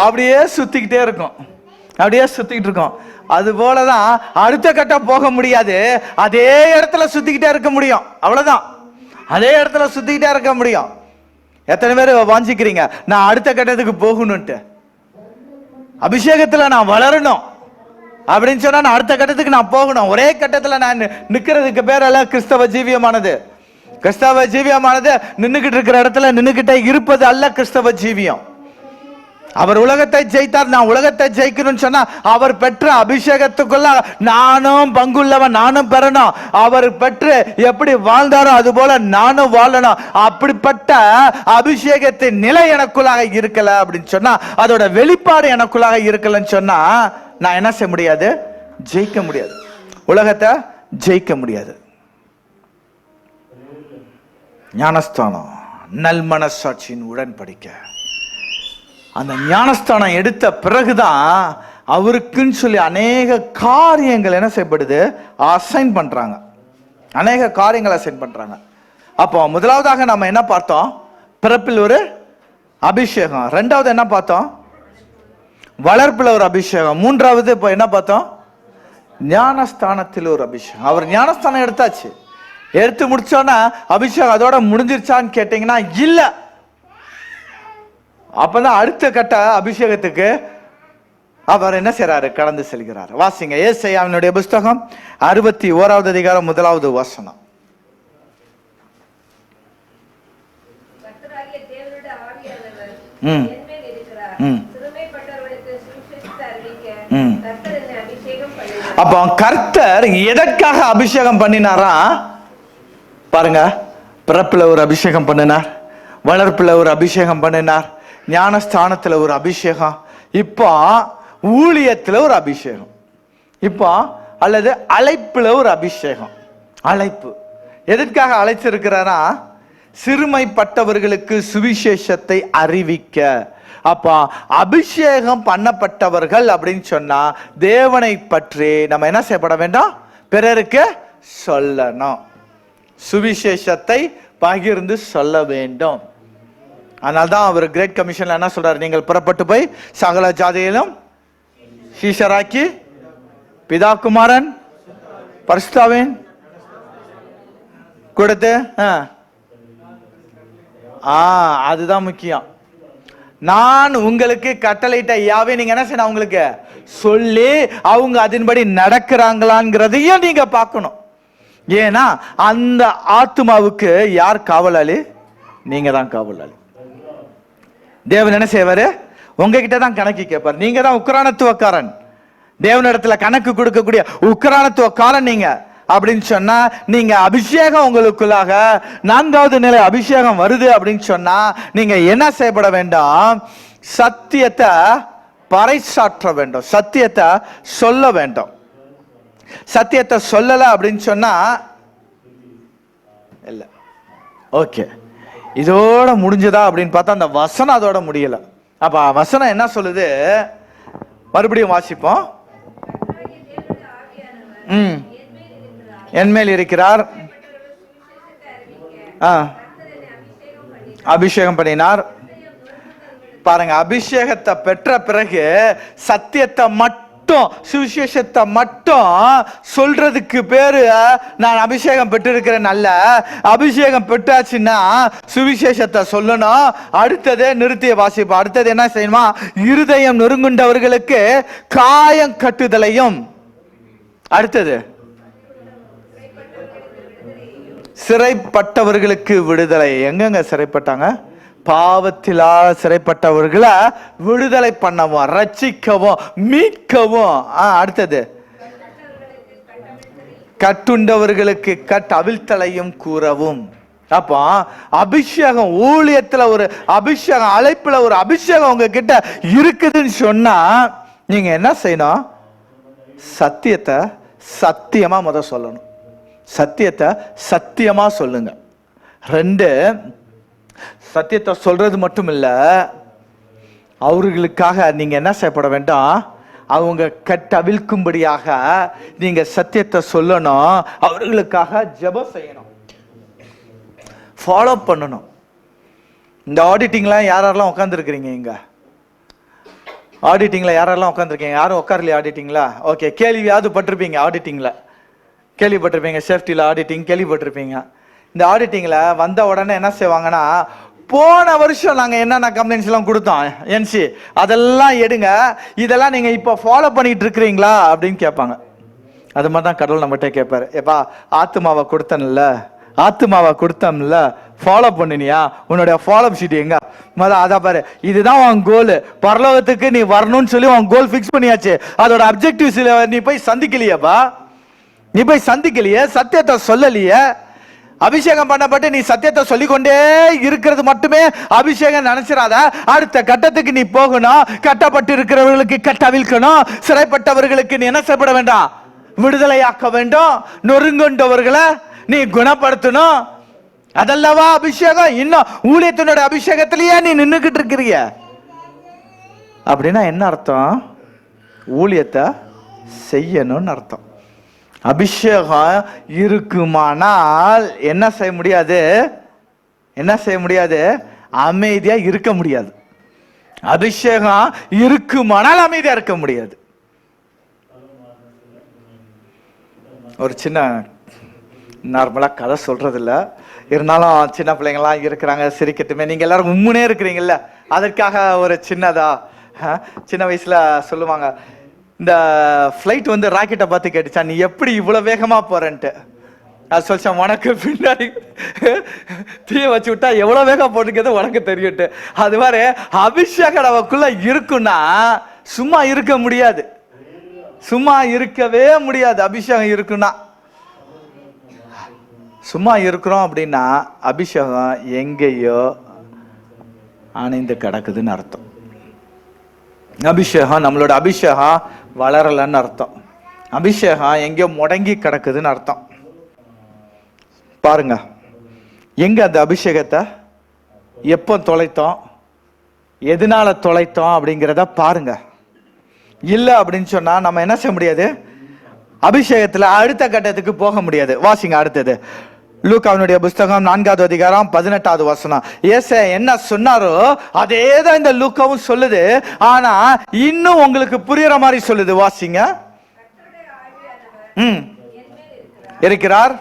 அப்படியே சுத்திக்கிட்டே இருக்கும். அது போலதான் அடுத்த கட்டம் போக முடியாது, அதே இடத்துல சுத்திக்கிட்டே இருக்க முடியும். அவ்வளவுதான், அதே இடத்துல சுத்திக்கிட்டே இருக்க முடியும். எத்தனை பேர் வாஞ்சிக்கிறீங்க நான் அடுத்த கட்டத்துக்கு போகணும்ட்டு? அபிஷேகத்துல நான் வளரணும் அப்படின்னு சொன்னா நான் அடுத்த கட்டத்துக்கு நான் போகணும். ஒரே கட்டத்துல நான் நிக்கிறதுக்கு பேர் அல்ல கிறிஸ்தவ ஜீவியமானது. கிறிஸ்தவ ஜீவியமானது நின்னுகிட்டு இருக்கிற இடத்துல நின்னுகிட்டே இருப்பது அல்ல கிறிஸ்தவ ஜீவியம். அவர் உலகத்தை ஜெயித்தார், நான் உலகத்தை ஜெயிக்கணும்னு சொன்னா அவர் பெற்ற அபிஷேகத்துக்குள்ள நானும் பங்குள்ளவன், நானும் பெறணும். அவர் பெற்று எப்படி வாழ்ந்தாரோ அது போல நானும் வாழணும். அப்படிப்பட்ட அபிஷேகத்தின் நிலை எனக்குள்ளாக இருக்கல அப்படின்னு சொன்னா, அதோட வெளிப்பாடு எனக்குள்ளாக இருக்கலன்னு சொன்னா நான் என்ன செய்ய முடியாது? ஜெயிக்க முடியாது, உலகத்தை ஜெயிக்க முடியாது. ஞானஸ்தானம், நல்மனசாட்சியின் உடன்படிக்கை. அந்த ஞானஸ்தானம் எடுத்த பிறகுதான் அவருக்குன்னு சொல்லி அநேக காரியங்கள் என்ன செய்யப்படுது? அசைன் பண்றாங்க. அநேக காரியங்கள் அசைன் பண்றாங்க. அப்போ முதலாவதாக நம்ம என்ன பார்த்தோம்? பிறப்பில் ஒரு அபிஷேகம். ரெண்டாவது என்ன பார்த்தோம்? வளர்ப்புல ஒரு அபிஷேகம். மூன்றாவது இப்போ என்ன பார்த்தோம்? ஞானஸ்தானத்தில் ஒரு அபிஷேகம். அவர் ஞானஸ்தானம் எடுத்தாச்சு, எடுத்து முடிச்சோன்னா அபிஷேகம் அதோட முடிஞ்சிருச்சான்னு கேட்டீங்கன்னா இல்ல. அப்பதான் அடுத்த கட்ட அபிஷேகத்துக்கு அவர் என்ன செய்யறாரு? கடந்து செல்கிறார். வாசிங்க ஏசாயாவினுடைய புஸ்தகம் 61வது அதிகாரம் 1வது வசனம். அப்போ கர்த்தர் எதற்காக அபிஷேகம் பண்ணினாரா பாருங்க. பிறப்புல ஒரு அபிஷேகம் பண்ணினார், வளர்ப்புல ஒரு அபிஷேகம் பண்ணினார், ஞானஸ்தானத்துல ஒரு அபிஷேகம், இப்போ ஊழியத்துல ஒரு அபிஷேகம், இப்போ அல்லது அழைப்புல ஒரு அபிஷேகம். அழைப்பு எதற்காக அழைச்சிருக்கிறாரா? சிறுமைப்பட்டவர்களுக்கு சுவிசேஷத்தை அறிவிக்க. அப்ப அபிஷேகம் பண்ணப்பட்டவர்கள் அப்படின்னு சொன்னா தேவனை பற்றி நம்ம என்ன செய்யப்பட வேண்டாம்? பிறருக்கு சொல்லணும், சுவிசேஷத்தை பகிர்ந்து சொல்ல வேண்டும். அதனால்தான் அவர் கிரேட் கமிஷன்ல என்ன சொல்றாரு? நீங்கள் புறப்பட்டு போய் சகல ஜாதியிலும் சீஷராக்கி பிதா குமாரன் பரிசுத்தாவின் கொடுத்து, அதுதான் முக்கியம். நான் உங்களுக்கு கட்டளையிட்ட யாவே நீங்க என்ன செய்யணும்? அவங்களுக்கு சொல்லி அவங்க அதன்படி நடக்கிறாங்களாங்கிறதையும் நீங்க பார்க்கணும். ஏன்னா அந்த ஆத்மாவுக்கு யார் காவலாளி? நீங்க தான் காவலாளி. தேவன் என்ன செய்வாரு? உங்ககிட்ட தான் கணக்கு கேட்பார். நீங்க தான் உக்ரானத்துவக்காரன், தேவனிடத்துல கணக்கு கொடுக்கக்கூடிய உக்ரானத்துவக்காரன் நீங்க அப்படின்னு சொன்னா, நீங்க அபிஷேகம் உங்களுக்குள்ளாக 4வது நிலை அபிஷேகம் வருது அப்படின்னு சொன்னா நீங்க என்ன செய்யப்பட வேண்டும்? சத்தியத்தை பறைசாற்ற வேண்டும், சத்தியத்தை சொல்ல வேண்டும். சத்தியத்தை சொல்லல அப்படின்னு சொன்னா இல்ல. ஓகே, இதோட முடிஞ்சதா அப்படின்னு பார்த்தா அந்த வசனம் அதோட முடியல. அப்ப வசனம் என்ன சொல்லுது? மறுபடியும் வாசிப்போம். என்மேல் இருக்கிறார், அபிஷேகம் பண்ணினார். பாருங்க, அபிஷேகத்தை பெற்ற பிறகு சத்தியத்தை மட்டும், சுவிசேஷத்தை மட்டும் சொல்றதுக்கு பேரு நான் அபிஷேகம் பெற்றிருக்கிறேன் அல்ல. அபிஷேகம் பெற்றாச்சுன்னா சுவிசேஷத்தை சொல்லணும். அடுத்தது நிறுத்திய வாசிப்போம். அடுத்தது என்ன செய்யணுமா? இருதயம் நொறுங்குண்டவர்களுக்கு காயம் கட்டுதலையும், அடுத்தது சிறைப்பட்டவர்களுக்கு விடுதலை. எங்கெங்க சிறைப்பட்டாங்க? பாவத்திலால் சிறைப்பட்டவர்களை விடுதலை பண்ணவும், ரட்சிக்கவும், மீட்கவும். அடுத்தது கட்டுண்டவர்களுக்கு அவிழ்த்தலையும் கூறவும். அப்போ அபிஷேகம், ஊழியத்துல ஒரு அபிஷேகம், அழைப்புல ஒரு அபிஷேகம் உங்ககிட்ட இருக்குதுன்னு சொன்னா நீங்க என்ன செய்யணும்? சத்தியத்தை சத்தியமா முத சொல்லணும். சத்தியத்தை சத்தியமா சொல்லுங்க. 2, சத்தியத்தை சொல்றது மட்டும் இல்ல, அவர்களுக்காக நீங்க என்ன செய்யப்பட வேண்டாம்? அவங்க கட்டவிழ்க்கும்படியாக நீங்க சத்தியத்தை சொல்லணும். அவர்களுக்காக ஜெபம் செய்யணும், ஃபாலோ பண்ணணும். இந்த ஆடிட்டிங்ல யாரெல்லாம் உட்காந்துருக்கிறீங்க? இங்க ஆடிட்டிங்ல யாரெல்லாம் உட்காந்துருக்கீங்க? யாரும் உட்காரலையா ஆடிட்டிங்ல? ஓகே, கேள்வியாவது பட்டிருப்பீங்க. ஆடிட்டிங்ல கேள்விப்பட்டிருப்பீங்க, சேஃப்டியில் ஆடிட்டிங் கேள்விப்பட்டிருப்பீங்க. இந்த ஆடிட்டிங்கில் வந்த உடனே என்ன செய்வாங்கன்னா, போன வருஷம் நாங்கள் என்னென்ன கம்ப்ளைண்ட்ஸ்லாம் கொடுத்தோம் என்சி, அதெல்லாம் எடுங்க, இதெல்லாம் நீங்கள் இப்போ ஃபாலோ பண்ணிட்டு இருக்கிறீங்களா அப்படின்னு கேட்பாங்க. அது மாதிரி தான் கடவுள் நம்மகிட்ட கேட்பாரு, ஏப்பா ஆத்துமாவை கொடுத்தோம்ல, ஃபாலோ பண்ணினியா, உன்னுடைய ஃபாலோ ஷீட் எங்க? அதான் பாரு, இதுதான் உன் கோல், பரலோகத்துக்கு நீ வரணும்னு சொல்லி உன் கோல் ஃபிக்ஸ் பண்ணியாச்சு, அதோட அப்ஜெக்டிவ்ஸ் நீ போய் சந்திக்கலையேப்பா, சத்தியத்தை சொல்லலையே. அபிஷேகம் பண்ணப்பட்டு நீ சத்தியத்தை சொல்லிக்கொண்டே இருக்கிறது மட்டுமே அபிஷேகம் நினைச்சிடாத. அடுத்த கட்டத்துக்கு நீ போகணும். கட்டப்பட்டு இருக்கிறவர்களுக்கு கட்டவிழ்க்கணும். சிறைப்பட்டவர்களுக்கு நீ என்ன செய்யப்பட வேண்டாம்? விடுதலையாக்க வேண்டும். நொறுங்குண்டவர்களை நீ குணப்படுத்தணும். அதல்லவா அபிஷேகம். இன்னும் ஊழியத்தினுடைய அபிஷேகத்திலேயே நீ நின்றுகிட்டு இருக்கிறீங்க அப்படின்னா என்ன அர்த்தம்? ஊழியத்தை செய்யணும்னு அர்த்தம். அபிஷேகம் இருக்குமானால் என்ன செய்ய முடியாது? அமைதியா இருக்க முடியாது. அபிஷேகம் இருக்குமானால் அமைதியா இருக்க முடியாது. ஒரு சின்ன நார்மலா கதை சொல்றது இல்ல, இருந்தாலும் சின்ன பிள்ளைங்களாம் இருக்கிறாங்க, சிரிக்கட்டுமே. நீங்க எல்லாரும் உம்முனே இருக்கிறீங்கல்ல, அதற்காக ஒரு சின்னதா சின்ன வயசுல சொல்லுவாங்க, இந்த ஃப்ளைட் வந்து ராக்கெட்டை பார்த்து கேட்டுச்சா, நீ எப்படி இவ்வளோ வேகமாக போறேன்ட்டு. அது சொல்லிச்சான், உனக்கு பின்னாடி தீய வச்சு விட்டா எவ்வளோ வேகம் போட்டுக்கிறது உனக்கு தெரியுட்டு. அது மாதிரி அபிஷேகம் நமக்குள்ள இருக்குன்னா சும்மா இருக்க முடியாது, சும்மா இருக்கவே முடியாது. அபிஷேகம் இருக்குன்னா, சும்மா இருக்கிறோம் அப்படின்னா அபிஷேகம் எங்கேயோ அணைந்து கிடக்குதுன்னு அர்த்தம். அபிஷேகம், நம்மளோட அபிஷேகம் வளரலன்னு அர்த்தம். அபிஷேகம் எங்கேயோ முடங்கி கிடக்குதுன்னு அர்த்தம். பாருங்க, எங்க அந்த அபிஷேகத்தை எப்போ தொலைத்தோம், எதனால தொலைத்தோம் அப்படிங்கிறத பாருங்க. இல்லை அப்படின்னு சொன்னா நம்ம என்ன செய்ய முடியாது? அபிஷேகத்துல அடுத்த கட்டத்துக்கு போக முடியாது. வாசிங்க அடுத்தது, லூக்காவினுடைய புஸ்தகம் 4வது அதிகாரம் 18வது வசனம். ஏசே என்ன சொன்னாரோ அதேதான் இந்த லூக்காவும் சொல்லுது, ஆனா இன்னும் உங்களுக்கு புரியுற மாதிரி சொல்லுது. வாசிங்க. இருக்கிறார்,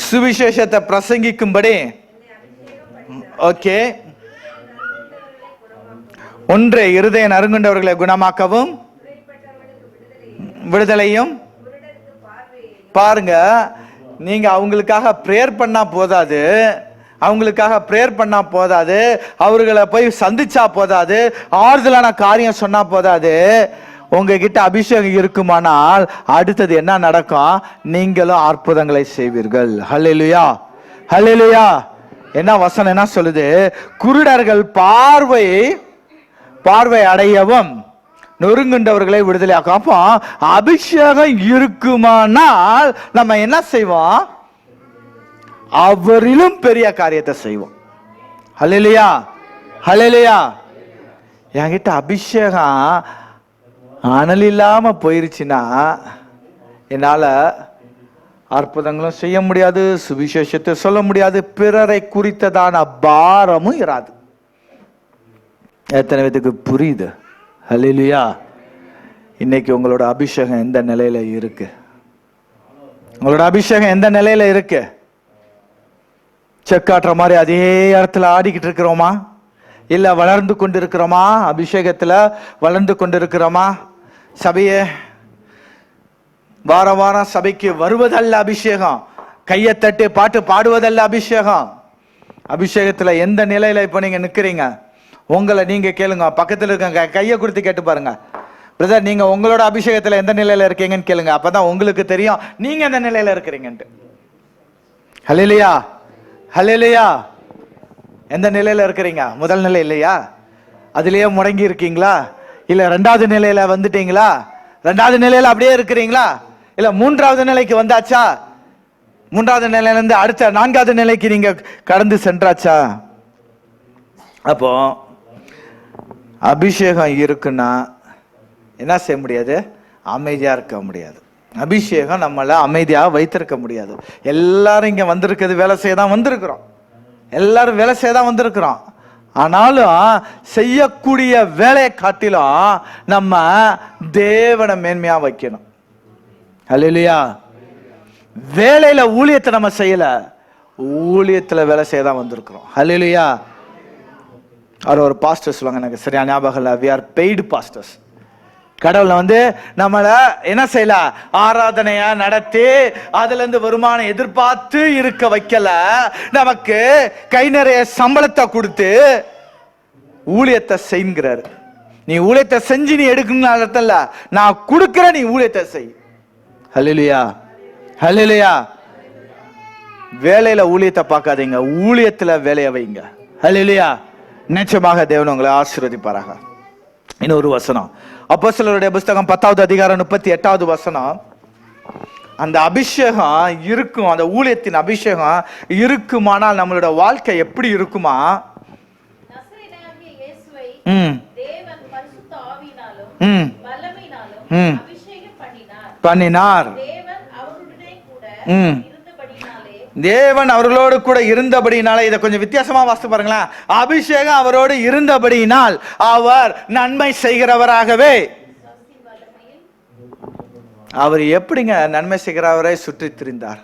சுவிசேஷத்தை பிரசங்கிக்கும்படி. ஓகே, ஒன்று இருதய நறுங்குண்டவர்களை குணமாக்கவும் விடுதலையும். பாருங்க, நீங்க அவங்களுக்காக பிரேயர் பண்ணா போதாது, அவர்களை போய் சந்திச்சா போதாது, ஆறுதலான காரியம் சொன்னா போதாது. உங்ககிட்ட அபிஷேகம் இருக்குமானால் அடுத்தது என்ன நடக்கும்? நீங்களும் அற்புதங்களை செய்வீர்கள். ஹல்லேலூயா, ஹல்லேலூயா. என்ன வசனம் என்ன சொல்லுது? குருடர்கள் பார்வை அடையவும் நொறுங்குண்டவர்களை விடுதலையாக்கும். அப்போ அபிஷேகம் இருக்குமானால் நம்ம என்ன செய்வோம்? அவரிலும் பெரிய காரியத்தை செய்வோம். ஹல்லேலூயா, ஹல்லேலூயா. என்கிட்ட அபிஷேகம் அனல் இல்லாம போயிருச்சுன்னா என்னால அற்புதங்களும் செய்ய முடியாது, சுவிசேஷத்தை சொல்ல முடியாது, பிறரை குறித்ததான பாரமும் இராது. எத்தனை பேத்துக்கு புரியுது? ஹல்லேலூயா. இன்னைக்கு உங்களோட அபிஷேகம் எந்த நிலையில இருக்கு? உங்களோட அபிஷேகம் எந்த நிலையில இருக்கு? செக்காட்டுற மாதிரி அதே இடத்துல ஆடிக்கிட்டு இருக்கிறோமா? இல்ல வளர்ந்து கொண்டிருக்கிறோமா? அபிஷேகத்துல வளர்ந்து கொண்டிருக்கிறோமா? சபையே, வார வாரம் சபைக்கு வருவதல்ல அபிஷேகம், கையை தட்டி பாட்டு பாடுவதல்ல அபிஷேகம். அபிஷேகத்துல எந்த நிலையில இப்ப நீங்க நிக்கிறீங்க? உங்களை நீங்க கேளுங்க, பக்கத்துல இருக்க கையை கொடுத்து கேட்டு பாருங்க, பிரதர் நீங்க உங்களோட அபிஷேகத்துல எந்த நிலையில இருக்கீங்கன்னு கேளுங்க. அப்பதான் உங்களுக்கு தெரியும் நீங்க எந்த நிலையில இருக்கிறீங்கன்ட்டு. ஹல்லேலூயா, ஹல்லேலூயா. எந்த நிலையில இருக்கிறீங்க? முதல் நிலை இல்லையா? அதுலயே முடங்கி இருக்கீங்களா? இல்ல 2வது நிலையில வந்துட்டீங்களா? 2வது நிலையில அப்படியே இருக்கிறீங்களா? இல்ல 3வது நிலைக்கு வந்தாச்சா? 3வது நிலையில இருந்து அடுத்த 4வது நிலைக்கு நீங்க கடந்து சென்றாச்சா? அப்போ அபிஷேகம் இருக்குன்னா என்ன செய்ய முடியாது? அமைதியா இருக்க முடியாது. அபிஷேகம் நம்மள அமைதியா வைத்திருக்க முடியாது. எல்லாரும் இங்க வந்திருக்கிறது வேலை செய்ய தான் வந்திருக்கிறோம், எல்லாரும் வேலை செய்ய தான் வந்திருக்கிறோம். ஆனாலும் செய்யக்கூடிய வேலையை காட்டிலும் நம்ம தேவனை மேன்மையா வைக்கணும். ஹல்லேலூயா. வேலையில ஊழியத்தை நம்ம செய்யல, ஊழியத்துல வேலை செய்ய தான் வந்திருக்கிறோம். ஹல்லேலூயா. அவர் ஒரு பாஸ்டர் சொல்லுவாங்க, எனக்கு சரியா ஞாபகம் இல்லை, we are paid pastors. கடவுளை நம்மள என்ன செய்யல, ஆராதனையா நடத்தி அதுல இருந்து வருமானம் எதிர்பார்த்து இருக்க வைக்கல. நமக்கு கை நிறைய சம்பளத்தை கொடுத்து ஊழியத்தை செய்கிறாரு. நீ ஊழியத்தை செஞ்சு நீ எடுக்கணும்னு அர்த்தம் இல்ல, நான் கொடுக்கிற நீ ஊழியத்தை செய். ஹல்லேலூயா, ஹல்லேலூயா. வேலையில ஊழியத்தை பார்க்காதீங்க, ஊழியத்துல வேலையை வைங்க. ஹல்லேலூயா. நிச்சயமாக தேவன் உங்களை ஆசீர்வதிப்பாராக. இன்னொரு வசனம், அப்போஸ்தலருடைய புஸ்தகம் 10வது அதிகாரம் 38வது வசனம். அந்த அபிஷேகம் இருக்கும், அந்த ஊழியத்தின் அபிஷேகம் இருக்குமானால் நம்மளோட வாழ்க்கை எப்படி இருக்குமா? பண்ணினார். தேவன் அவர்களோடு கூட இருந்தபடினால, இதை கொஞ்சம் வித்தியாசமா வாசித்து பாருங்களேன். அபிஷேகம் அவரோடு இருந்தபடினால் அவர் நன்மை செய்கிறவராகவே. அவர் எப்படிங்க நன்மை செய்கிறவரை சுற்றி திரிந்தார்?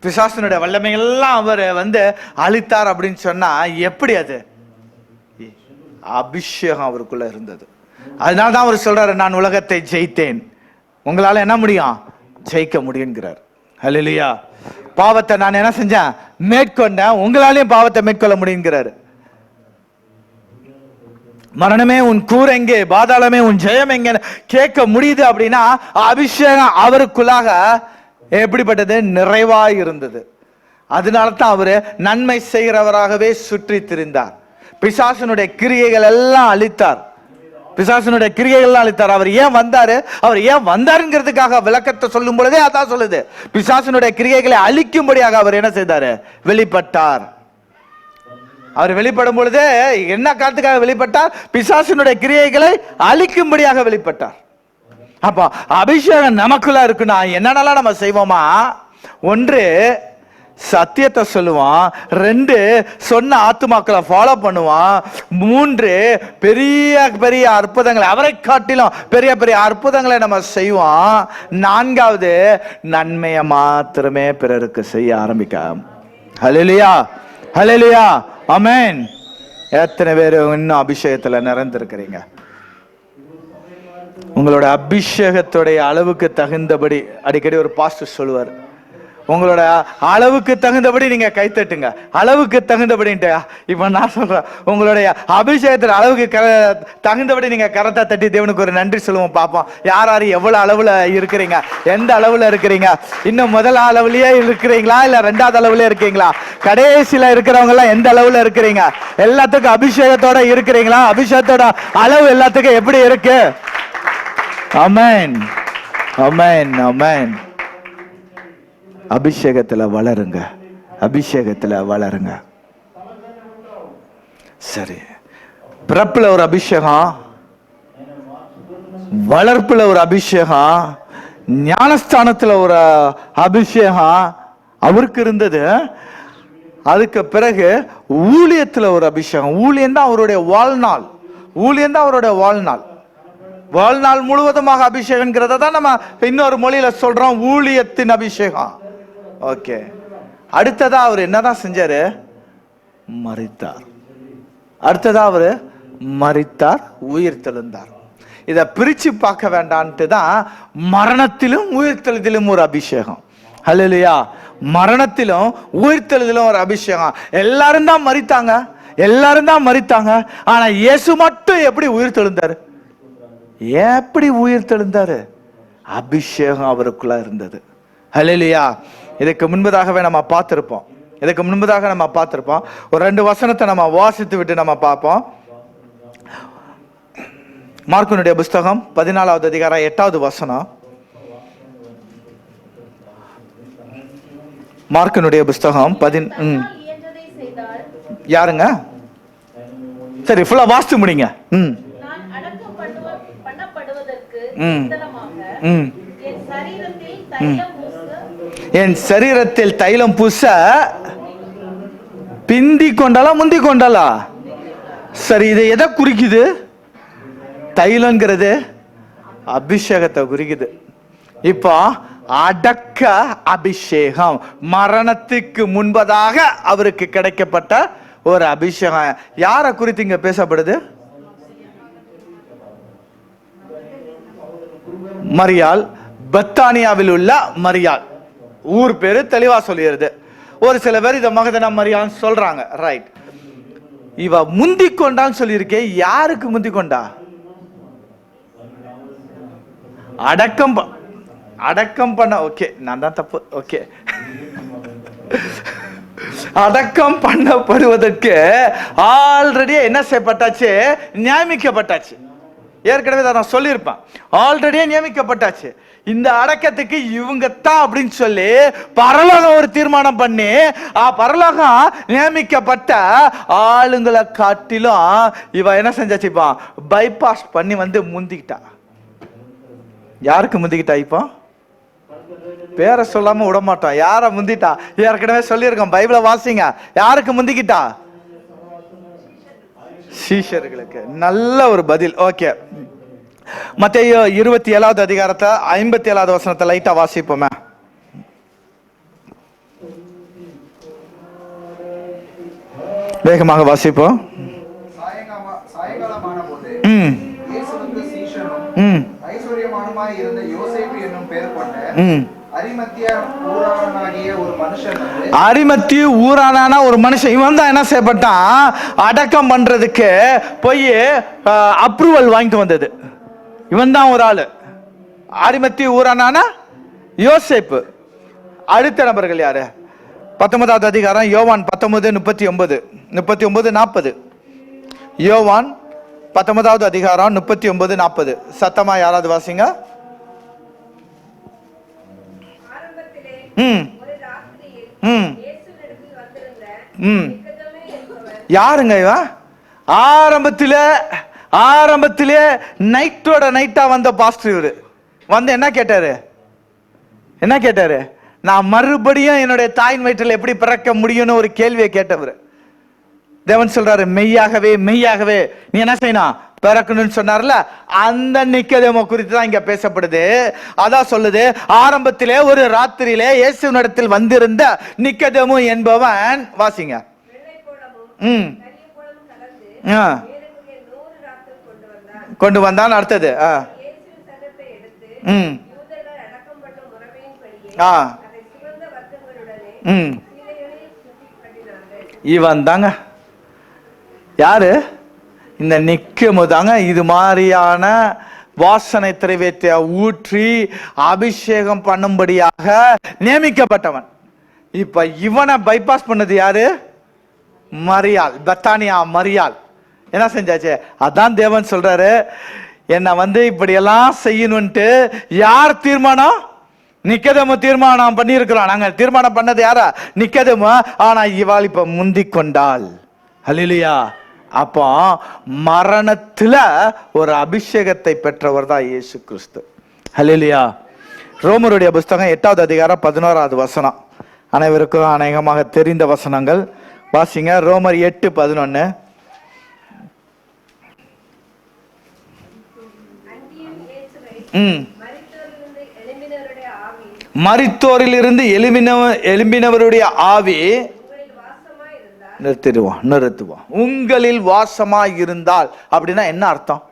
பிசாசனுடைய வல்லமையெல்லாம் அவர் அழித்தார் அப்படின்னு சொன்னா எப்படி? அது அபிஷேகம் அவருக்குள்ள இருந்தது. அதனால்தான் அவர் சொல்றாரு, நான் உலகத்தை ஜெயித்தேன், உங்களால என்ன முடியும்? ஜெயிக்க முடியுங்கிறார். ஹல்லேலூயா. பாவத்தை நான் என்ன செஞ்சேன்? மேற்கொண்டேன், உங்களாலையும் பாவத்தை மேற்கொள்ள முடியுங்கிறாரு. மரணமே உன் கூர் எங்கே, பாதாளமே உன் ஜெயம் எங்க கேட்க முடியுது அப்படின்னா அபிஷேகம் அவருக்குள்ளாக எப்படிப்பட்டது? நிறைவாய் இருந்தது. அதனால தான் அவரு நன்மை செய்கிறவராகவே சுற்றி திரிந்தார். பிசாசனுடைய கிரியைகள் எல்லாம் அழித்தார். பிசாசனுடைய கிரியைகள் அளித்தார். அவர் ஏன் வந்தாரு? அவர் ஏன் வந்தாருங்கிறதுக்காக விளக்கத்தை சொல்லும் பொழுதே அதான் சொல்லுது, பிசாசனுடைய கிரியைகளை அழிக்கும்படியாக அவர் என்ன செய்தாரு? வெளிப்பட்டார். அவர் வெளிப்படும் பொழுதே என்ன காரணத்துக்காக வெளிப்பட்டார்? பிசாசனுடைய கிரியைகளை அழிக்கும்படியாக வெளிப்பட்டார். அப்ப அபிஷேகம் நமக்குள்ள இருக்குன்னா என்னென்னலாம் நம்ம செய்வோமா? ஒன்று, சத்தியத்தை சொல்லுவான். 2, சொன்ன ஆத்துமாக்களை ஃபாலோ பண்ணுவான். 3, பெரிய பெரிய அற்புதங்களை, அவரை காட்டிலும் பெரிய பெரிய அற்புதங்களை நம்ம செய்வோம். 4வது, நன்மையை மாத்திரமே பிறருக்கு செய்ய ஆரம்பிக்க. ஹல்லேலூயா, ஹல்லேலூயா, ஆமென். எத்தனை பேர் இன்னும் அபிஷேகத்துல நிறைந்திருக்கிறீங்க? உங்களோட அபிஷேகத்துடைய அளவுக்கு தகுந்தபடி, அடிக்கடி ஒரு பாஸ்டர் சொல்லுவார், உங்களோட அளவுக்கு தகுந்தபடி நீங்க கைத்தட்டுங்க. அளவுக்கு தகுந்தபடின்ட்டு இப்ப நான் சொல்றேன், உங்களுடைய அபிஷேகத்துல அளவுக்கு தகுந்தபடி நீங்க கரத்தை தட்டி தேவனுக்கு ஒரு நன்றி சொல்லுவோம். பார்ப்போம் யார் யார் எவ்வளவு அளவுல இருக்கிறீங்க, எந்த அளவுல இருக்கிறீங்க. இன்னும் முதல் அளவுலயே இருக்கிறீங்களா, இல்ல 2வது அளவுல இருக்கீங்களா? கடைசியில இருக்கிறவங்க எல்லாம் எந்த அளவுல இருக்கிறீங்க? எல்லாத்துக்கும் அபிஷேகத்தோட இருக்கிறீங்களா? அபிஷேகத்தோட அளவு எல்லாத்துக்கும் எப்படி இருக்கு? ஆமென், ஆமென், ஆமென். அபிஷேகத்துல வளருங்க, அபிஷேகத்துல வளருங்க. சரி, பிறப்புல ஒரு அபிஷேகம், வளர்ப்புல ஒரு அபிஷேகம், ஞானஸ்தானத்துல ஒரு அபிஷேகம் அவருக்கு இருந்தது. அதுக்கு பிறகு ஊழியத்துல ஒரு அபிஷேகம். ஊழியம் தான் அவருடைய வாழ்நாள், ஊழியம் தான் அவருடைய வாழ்நாள். வாழ்நாள் முழுவதுமாக அபிஷேகம்ங்கிறத தான் நம்ம இன்னொரு மொழியில சொல்றோம், ஊழியத்தின் அபிஷேகம். ஓகே, அடுத்ததா அவர் என்னதான் செஞ்சாரு? மரித்தார். அடுத்ததா அவரு மரித்தார், உயிர் தெழுந்தார். இதை பிரிச்சு பார்க்க வேண்டான்ட்டு தான் மரணத்திலும் உயிர்த்தெழுதிலும் ஒரு அபிஷேகம். ஹல்லேலூயா. மரணத்திலும் உயிர்த்தெழுதிலும் ஒரு அபிஷேகம். எல்லாரும் தான் மரித்தாங்க, எல்லாரும் தான் மரித்தாங்க. ஆனா இயேசு மட்டும் எப்படி உயிர் தெழுந்தாரு? எப்படி உயிர் தெழுந்தாரு? அபிஷேகம் அவருக்குள்ள இருந்தது. ஹல்லேலூயா. இதுக்கு முன்பதாகவே நம்ம பார்த்திருப்போம், இதுக்கு முன்பதாக நம்ம பார்த்திருப்போம். ஒரு 2 வசனத்தை நம்ம வாசித்து விட்டு நம்ம பார்ப்போம். மார்க்குனுடைய புஸ்தகம் 14வது அதிகாரம் 8வது வசனம். மார்க்குனுடைய புஸ்தகம் யாருங்க? சரி, ஃபுல்லா வாசித்து முடிங்க. என் சரீரத்தில் தைலம் பூச பிந்தி கொண்டாலா முந்தி கொண்டாலா? சரி, இது எதை குறிக்குது? தைலங்கிறது அபிஷேகத்தை குறிக்குது. இப்போ அடக்க அபிஷேகம். மரணத்துக்கு முன்பதாக அவருக்கு கிடைக்கப்பட்ட ஒரு அபிஷேகம். யாரை குறித்து இங்க பேசப்படுது? மரியாள், பெத்தானியாவில் உள்ள மரியாள். ஊர் பேரு தெளிவா சொல்லிடுது. ஒரு சில பேர் இத மகதனா மரியாள் சொல்றாங்க. ரைட். இவ முந்திக் கொண்டான்னு சொல்லியிருக்கேன். யாருக்கு முந்திக் கொண்டா? அடக்கம் பண்ண. ஓகே, நான் தான் தப்பு. ஓகே, அடக்கம் பண்ணப்படுவதற்கு ஆல்ரெடி என்ன செய்யப்பட்டாச்சு? நியமிக்கப்பட்டாச்சு. ஏற்கனவே நான் சொல்லியிருப்பேன், ஆல்ரெடியே நியமிக்கப்பட்டாச்சு. இந்த அடக்கத்துக்கு இவங்க தான் அப்படின்னு சொல்லி பரலோகம் ஒரு தீர்மானம் பண்ணி, பரலோகம் நியமிக்கப்பட்ட ஆளுங்களை காட்டிலும் இவ என்ன செஞ்சாச்சுப்பா? பைபாஸ் பண்ணி வந்து முந்திக்கிட்டா. யாருக்கு முந்திக்கிட்டா? இப்போ பேரை சொல்லாம விட மாட்டோம். யார முந்திட்டா? ஏற்கனவே சொல்லியிருக்கோம், பைபிளை வாசிங்க. யாருக்கு முந்திக்கிட்டா? சீஷர்களுக்கு. நல்ல ஒரு பதில். ஓகே, மத்தேயு 27வது அதிகாரத்தை 57வது வசனத்தை லைட்டா வாசிப்போமே. வேகமாக வாசிப்போம். அரிமத்திய ஊரான ஒரு மனுஷன், இவன் தான் என்ன செய்யப்பட்டான்? அடக்கம் பண்றதுக்கு போய் அப்ரூவல் வாங்கிட்டு வந்தது இவன் தான் ஒரு ஆளு. அரிமத்திய ஊரான யோசேப்பு. அடுத்த நபர்கள் யாரு? 19வது அதிகாரம் யோவான் 19:39-40. யோவான் 19வது அதிகாரம் 39-40. சத்தமா யாராவது வாசிங்க. யாருங்க இவன்? ஆரம்பத்திலே நைட்டோட நைட்டா வந்த பாஸ்டர் இவரு. வந்து என்ன கேட்டாரு? நான் மறுபடியும் என்னுடைய தாயின் வயிற்றில் எப்படி பிறக்க முடியும்னு ஒரு கேள்வியை கேட்டவர். தேவன் சொல்றாரு, மெய்யாகவே நீ என்ன செய்யணும்? பிறக்கணும்னு சொன்னார்ல, அந்த நிக்கதேமோ குறித்து தான் இங்க பேசப்படுது. அதான் சொல்லுது, ஆரம்பத்திலே ஒரு ராத்திரியிலே இயேசுவினிடத்தில் வந்திருந்த நிக்கதேமு என்பவன், வாசிங்க. கொண்டு வந்தான். அடுத்தது இவன் தாங்க. யாரு? இந்த நிக்கமு தாங்க. இது மாதிரியான வாசனை திரவியத்தை ஊற்றி அபிஷேகம் பண்ணும்படியாக நியமிக்கப்பட்டவன். இப்ப இவனை பைபாஸ் பண்ணது யாரு? மரியாள், பெத்தானியா மரியாள். என்ன செஞ்சாச்சு? அதான் தேவன் சொல்றாரு, என்னை வந்து இப்படி எல்லாம் செய்யணும்ட்டு யார் தீர்மானம்? நிக்கதேமு தீர்மானம் பண்ணி இருக்கிறோம். நாங்க தீர்மானம் பண்ணது யாரா? நிக்கதேமு. ஆனா இவாள் இப்ப முந்திக் கொண்டாள். ஹல்லேலூயா. அப்போ மரணத்துல ஒரு அபிஷேகத்தை பெற்றவர் தான் இயேசு கிறிஸ்து. ஹல்லேலூயா. ரோமருடைய புஸ்தகம் 8வது அதிகாரம் 11வது வசனம். அனைவருக்கும் அநேகமாக தெரிந்த வசனங்கள். வாசிங்க. ரோமர் 8:11. மரித்தோரிலிருந்து எழும்பினவருடைய ஆவி நிறுத்துவோம். உங்களில் வாசமாய் இருந்தால் அப்படின்னா என்ன அர்த்தம்?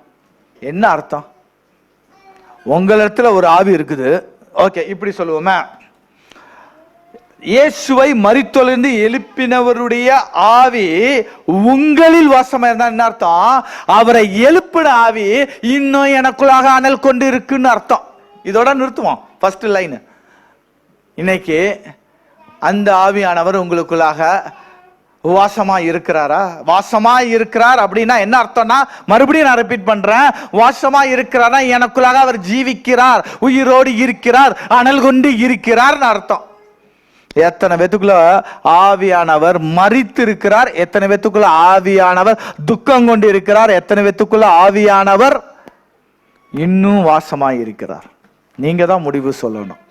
உங்களிடத்துல ஒரு ஆவி இருக்குது. ஓகே, இப்படி சொல்லுவோமே, இயேசுவை மரித்தோரிலிருந்து எழுப்பினவருடைய ஆவி உங்களில் வாசமா இருந்தா என்ன அர்த்தம்? அவரை எழுப்பின ஆவி இன்னும் எனக்குள்ளாக அனல் கொண்டு இருக்குன்னு அர்த்தம். இதோட நிறுத்துவோம். First line. இன்னைக்கு அந்த ஆவியானவர் உங்களுக்குள்ளாக வாசமா இருக்கிறார் அப்படின்னா என்ன அர்த்தம்னா, மறுபடியும் நான் ரிப்பீட் பண்றேன், வாசமா இருக்கிறாரா எனக்குள்ளாக அவர் ஜீவிக்கிறார், உயிரோடு இருக்கிறார், அனல் கொண்டு இருக்கிறார் அர்த்தம். எத்தனை பேத்துக்குள்ள ஆவியானவர் மரித்து இருக்கிறார்? எத்தனை பேத்துக்குள்ள ஆவியானவர் துக்கம் கொண்டு இருக்கிறார்? எத்தனை பேத்துக்குள்ள ஆவியானவர் இன்னும் வாசமாய் இருக்கிறார்? நீங்க தான் முடிவு சொல்லணும்.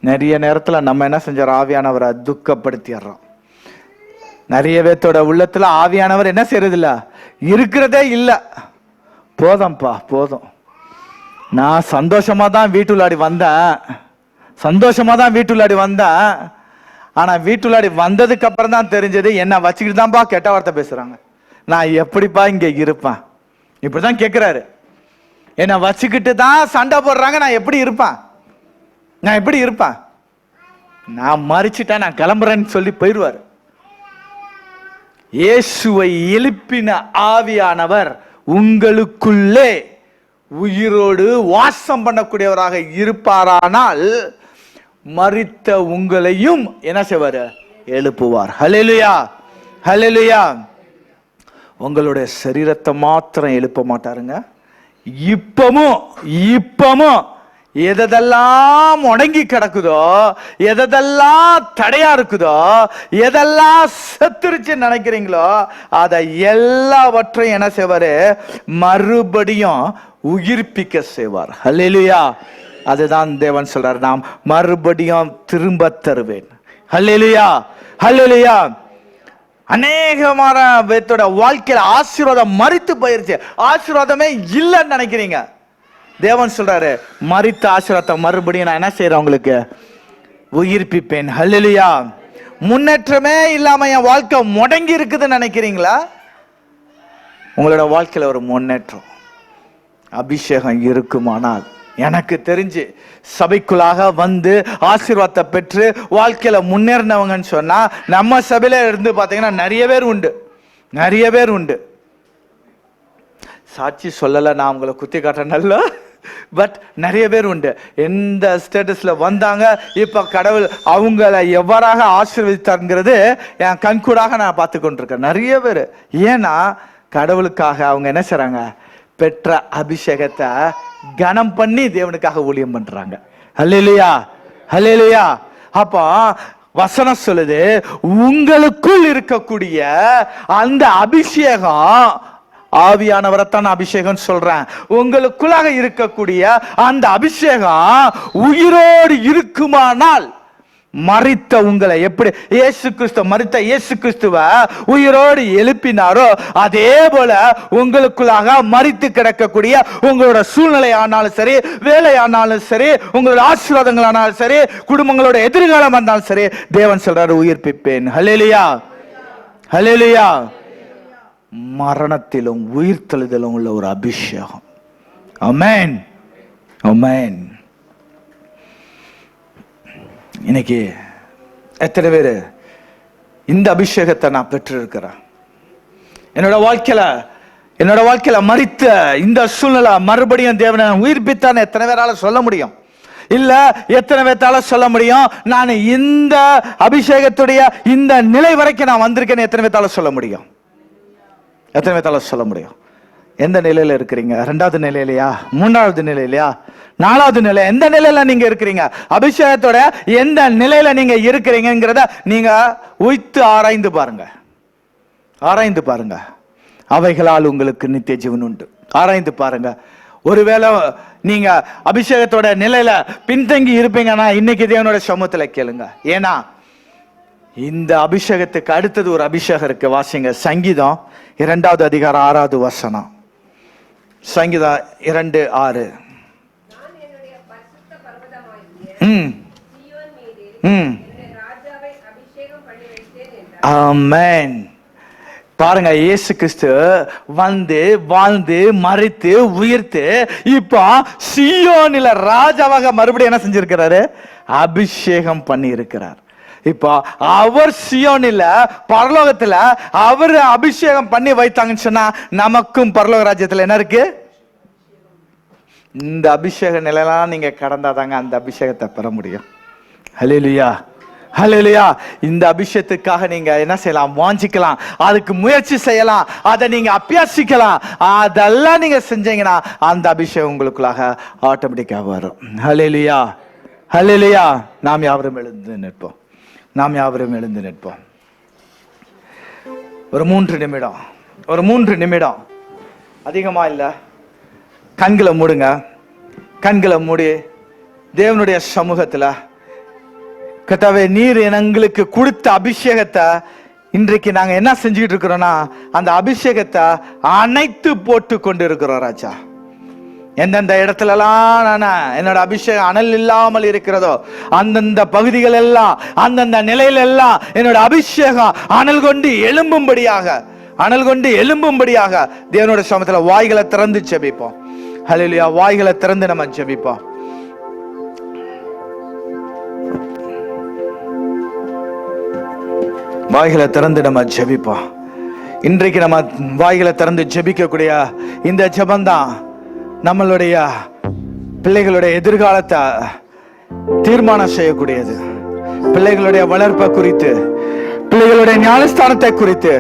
நிறைய நேரத்துல நம்ம என்ன செஞ்சோம்? ஆவியானவரை துக்கப்படுத்திடுறோம். நிறைய பேர்த்தோட உள்ளத்துல ஆவியானவர் என்ன செய்யறது இல்ல, இருக்கிறதே இல்ல. போதும், நான் சந்தோஷமா தான் வீட்டுள்ளாடி வந்தேன், சந்தோஷமா தான் வீட்டுள்ளாடி வந்தேன். ஆனா வீட்டுள்ளாடி வந்ததுக்கு அப்புறம் தான் தெரிஞ்சது, என்ன வச்சுக்கிட்டு தான்ப்பா கெட்ட வார்த்தை பேசுறாங்க, நான் எப்படிப்பா இங்க இருப்பேன்? இப்படிதான் கேட்கிறாரு. என்ன வச்சுக்கிட்டு தான் சண்டை போடுறாங்க, நான் எப்படி இருப்பேன்? நான் எப்படி இருப்பேன்? நான் மறிச்சுட்டேன், நான் கிளம்புறேன்னு சொல்லி போயிடுவார். இயேசுவை எழுப்பின ஆவியானவர் உங்களுக்குள்ளே உயிரோடு வாசம் பண்ணக்கூடியவராக இருப்பாரானால் மரித்த உங்களையும் என்ன செய்வார்? எழுப்புவார். ஹல்லேலூயா, ஹல்லேலூயா. உங்களுடைய சரீரத்தை மாத்திரம் எழுப்ப மாட்டாருங்க. இப்பமும் எதெல்லாம் முடங்கி கிடக்குதோ, எதெல்லாம் தடையா இருக்குதோ, எதெல்லாம் செத்துருச்சு நினைக்கிறீங்களோ, அதை எல்லாவற்றையும் என்ன செய்வாரு? மறுபடியும் உயிர்ப்பிக்க செய்வார். ஹல்லேலூயா. அதுதான் தேவன் சொல்றார், நாம் மறுபடியும் திரும்ப தருவேன். ஹல்லேலூயா, ஹல்லேலூயா. அநேகமான பேத்தோட வாழ்க்கையில ஆசீர்வாதம் மரித்து போயிருச்சு, ஆசீர்வாதமே இல்லைன்னு நினைக்கிறீங்க. தேவன் சொல்றாரு, மரித்த ஆசீர்வாதத்தை மறுபடியும் நான் என்ன செய்யறேன்? உங்களுக்கு உயிர்ப்பிப்பேன். ஹல்லேலூயா. முன்னேற்றமே இல்லாம என் வாழ்க்கை முடங்கி இருக்குதுன்னு நினைக்கிறீங்களா? உங்களோட வாழ்க்கையில ஒரு முன்னேற்றம், அபிஷேகம் இருக்குமானால், எனக்கு தெரிஞ்சு சபைக்குள்ளாக வந்து ஆசீர்வாதத்தை பெற்று வாழ்க்கையில முன்னேறினவங்கன்னு சொன்னா நம்ம சபையில இருந்து பாத்தீங்கன்னா நிறைய பேர் உண்டு. சாட்சி சொல்லல, நான் உங்களை குத்தி காட்டுறேன்ல, பட் நிறைய பேர் உண்டு. எந்த ஸ்டேட்டஸ்ல வந்தாங்க, இப்ப கடவுள் அவங்கள எவ்வாறாக ஆசீர்வதித்தாருங்கிறது என் கண்கூடாக நான் பார்த்து கொண்டிருக்கேன். நிறைய பேர். ஏன்னா கடவுளுக்காக அவங்க என்ன செய்றாங்க? பெற்ற அபிஷேகத்தை கனம் பண்ணி தேவனுக்காக ஊழியம் பண்றாங்க. ஹல்லேலூயா, ஹல்லேலூயா. அப்போ வசனம் சொல்லுது, உங்களுக்குள் இருக்கக்கூடிய அந்த அபிஷேகம், ஆவியானவரைத்தான் அபிஷேகம் சொல்றேன், உங்களுக்குள்ளாக இருக்கக்கூடிய அந்த அபிஷேகம் உயிரோடு இருக்குமானால், மரித்த உங்களை எப்படி இயேசு கிறிஸ்து மரித்த இயேசு கிறிஸ்துவ உயிரோடு எழுப்பினாரோ, அதே போல உங்களுக்குள்ளாக மரித்து கிடக்கக்கூடிய உங்களோட சூழ்நிலை ஆனாலும் சரி, வேலை ஆனாலும் சரி, உங்களோட ஆசீர்வாதங்கள் ஆனாலும் சரி, குடும்பங்களோட எதிர்காலம் இருந்தாலும் சரி, தேவன் சொல்றாரு உயிர்ப்பிப்பேன். ஹல்லேலூயா, ஹல்லேலூயா. மரணத்திலும் உயிர்த்தெழுதலும் உள்ள ஒரு அபிஷேகம். ஆமென், ஆமென். இன்னைக்கு எத்தனை பேர் இந்த அபிஷேகத்தை நான் பெற்றிருக்கிறேன்? என்னோட வாழ்க்கையில மரித்த இந்த சூழ்நிலை மறுபடியும் தேவனை உயிர்ப்பித்தான் எத்தனை பேரால சொல்ல முடியும்? இல்ல எத்தனை பேர்த்தால சொல்ல முடியும் நான் இந்த அபிஷேகத்துடைய இந்த நிலை வரைக்கும் நான் வந்திருக்கேன்னு எத்தனை பேர்த்தால சொல்ல முடியும்? எத்தனை பேர்த்தால சொல்ல முடியும்? எந்த நிலையில இருக்கிறீங்க? 2வது நிலையிலையா? 3வது நிலையிலையா? 4வது நிலை? எந்த நிலையில நீங்க இருக்கிறீங்க? அபிஷேகத்தோட எந்த நிலையில நீங்க இருக்கிறீங்கிறத நீங்க உய்த்து ஆராய்ந்து பாருங்க, ஆராய்ந்து பாருங்க. அவைகளால் உங்களுக்கு நித்திய ஜீவன் உண்டு. ஆராய்ந்து பாருங்க. ஒருவேளை நீங்க அபிஷேகத்தோட நிலையில பின்தங்கி இருப்பீங்கன்னா இன்னைக்கு தேவனோட சமூகத்துல கேளுங்க. ஏன்னா இந்த அபிஷேகத்துக்கு அடுத்தது ஒரு அபிஷேகம் இருக்கு. வாசிங்க சங்கீதம் 2வது அதிகாரம் 6வது வசனம். சங்கீதம் 2:6. ஆமென். பாருங்க, இயேசு கிறிஸ்து வந்து வாழ்ந்து மரித்து உயிர்த்து இப்போ சீயோனில ராஜாவாக மறுபடியும் என்ன செஞ்சிருக்கிறாரு? அபிஷேகம் பண்ணி இருக்கிறார். இப்போ அவர் சீயோனில பரலோகத்துல அவர் அபிஷேகம் பண்ணி வைத்தாங்கன்னு சொன்னா நமக்கும் பரலோக ராஜ்யத்துல என்ன இருக்கு? இந்த அபிஷேக நிலையெல்லாம் நீங்க கடந்தாதாங்க அந்த அபிஷேகத்தை பெற முடியும். ஹல்லேலூயா, ஹல்லேலூயா. இந்த அபிஷேகத்துக்காக நீங்க என்ன செய்யலாம்? வாஞ்சிக்கலாம், அதுக்கு முயற்சி செய்யலாம், அதை நீங்க அபியாசிக்கலாம். அதெல்லாம் நீங்க செஞ்சீங்கன்னா அந்த அபிஷேகம் உங்களுக்குள்ளாக ஆட்டோமேட்டிக்கா வரும். ஹல்லேலூயா, ஹல்லேலூயா. நாம் யாவரும் எழுந்து நிற்போம், நாம் யாவரும் எழுந்து நிற்போம். ஒரு 3 நிமிடம், அதிகமா இல்ல. கண்களை மூடுங்க, கண்களை மூடி தேவனுடைய சமூகத்துல, கர்த்தாவே நீர் எங்களுக்கு கொடுத்த அபிஷேகத்தை இன்றைக்கு நாங்க என்ன செஞ்சுக்கிட்டு இருக்கிறோம்னா அந்த அபிஷேகத்தை அணைத்து போட்டு கொண்டு இருக்கிறோம் ராஜா. எந்தெந்த இடத்துலலாம் நான் என்னோட அபிஷேகம் அனல் இல்லாமல் இருக்கிறதோ அந்தந்த பகுதிகள் எல்லாம், அந்தந்த நிலையில எல்லாம் என்னோட அபிஷேகம் அனல் கொண்டு எழும்பும்படியாக தேவனோட சமத்துல வாய்களை திறந்து ஜெபிப்போம். ஹல்லேலூயா. வாய்களை திறந்து நம்ம ஜெபிப்போம். வாய்களை திறந்து நம்ம ஜெபிப்போம். இன்றைக்கு நம்ம வாய்களை திறந்து ஜெபிக்கக்கூடிய இந்த ஜெபம்தான் நம்மளுடைய பிள்ளைகளுடைய எதிர்காலத்தை தீர்மானம் செய்யக்கூடியது. பிள்ளைகளுடைய வளர்ப்பை குறித்து, பிள்ளைகளுடைய ஞானஸ்தானத்தை குறித்து,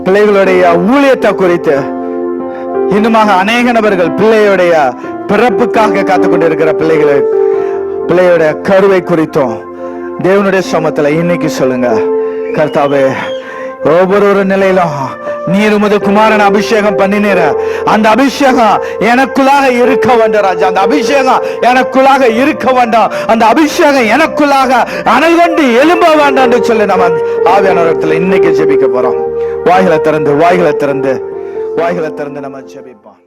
பிள்ளைகளுடைய ஊழியத்தை குறித்து, இன்னுமாக அநேக நபர்கள் பிள்ளையுடைய பிறப்புக்காக காத்துக்கொண்டிருக்கிற பிள்ளையுடைய கருவை குறித்தும் தேவனுடைய சமத்துல இன்னைக்கு சொல்லுங்க. கர்த்தாவே, ஒவ்வொரு நிலையிலும் நீர் உமது குமாரன் அபிஷேகம் பண்ணினீர, அந்த அபிஷேகம் எனக்குள்ளாக இருக்க வேண்டாம் ராஜா. அந்த அபிஷேகம் எனக்குள்ளாக இருக்க வேண்டாம். அந்த அபிஷேகம் எனக்குள்ளாக அனல் கொண்டு எழும்ப வேண்டாம் என்று சொல்லி நம்ம ஆவியானவரத்துல இன்னைக்கு ஜெபிக்க போறோம். வாய்களை திறந்து நம்ம ஜெபிப்போம்.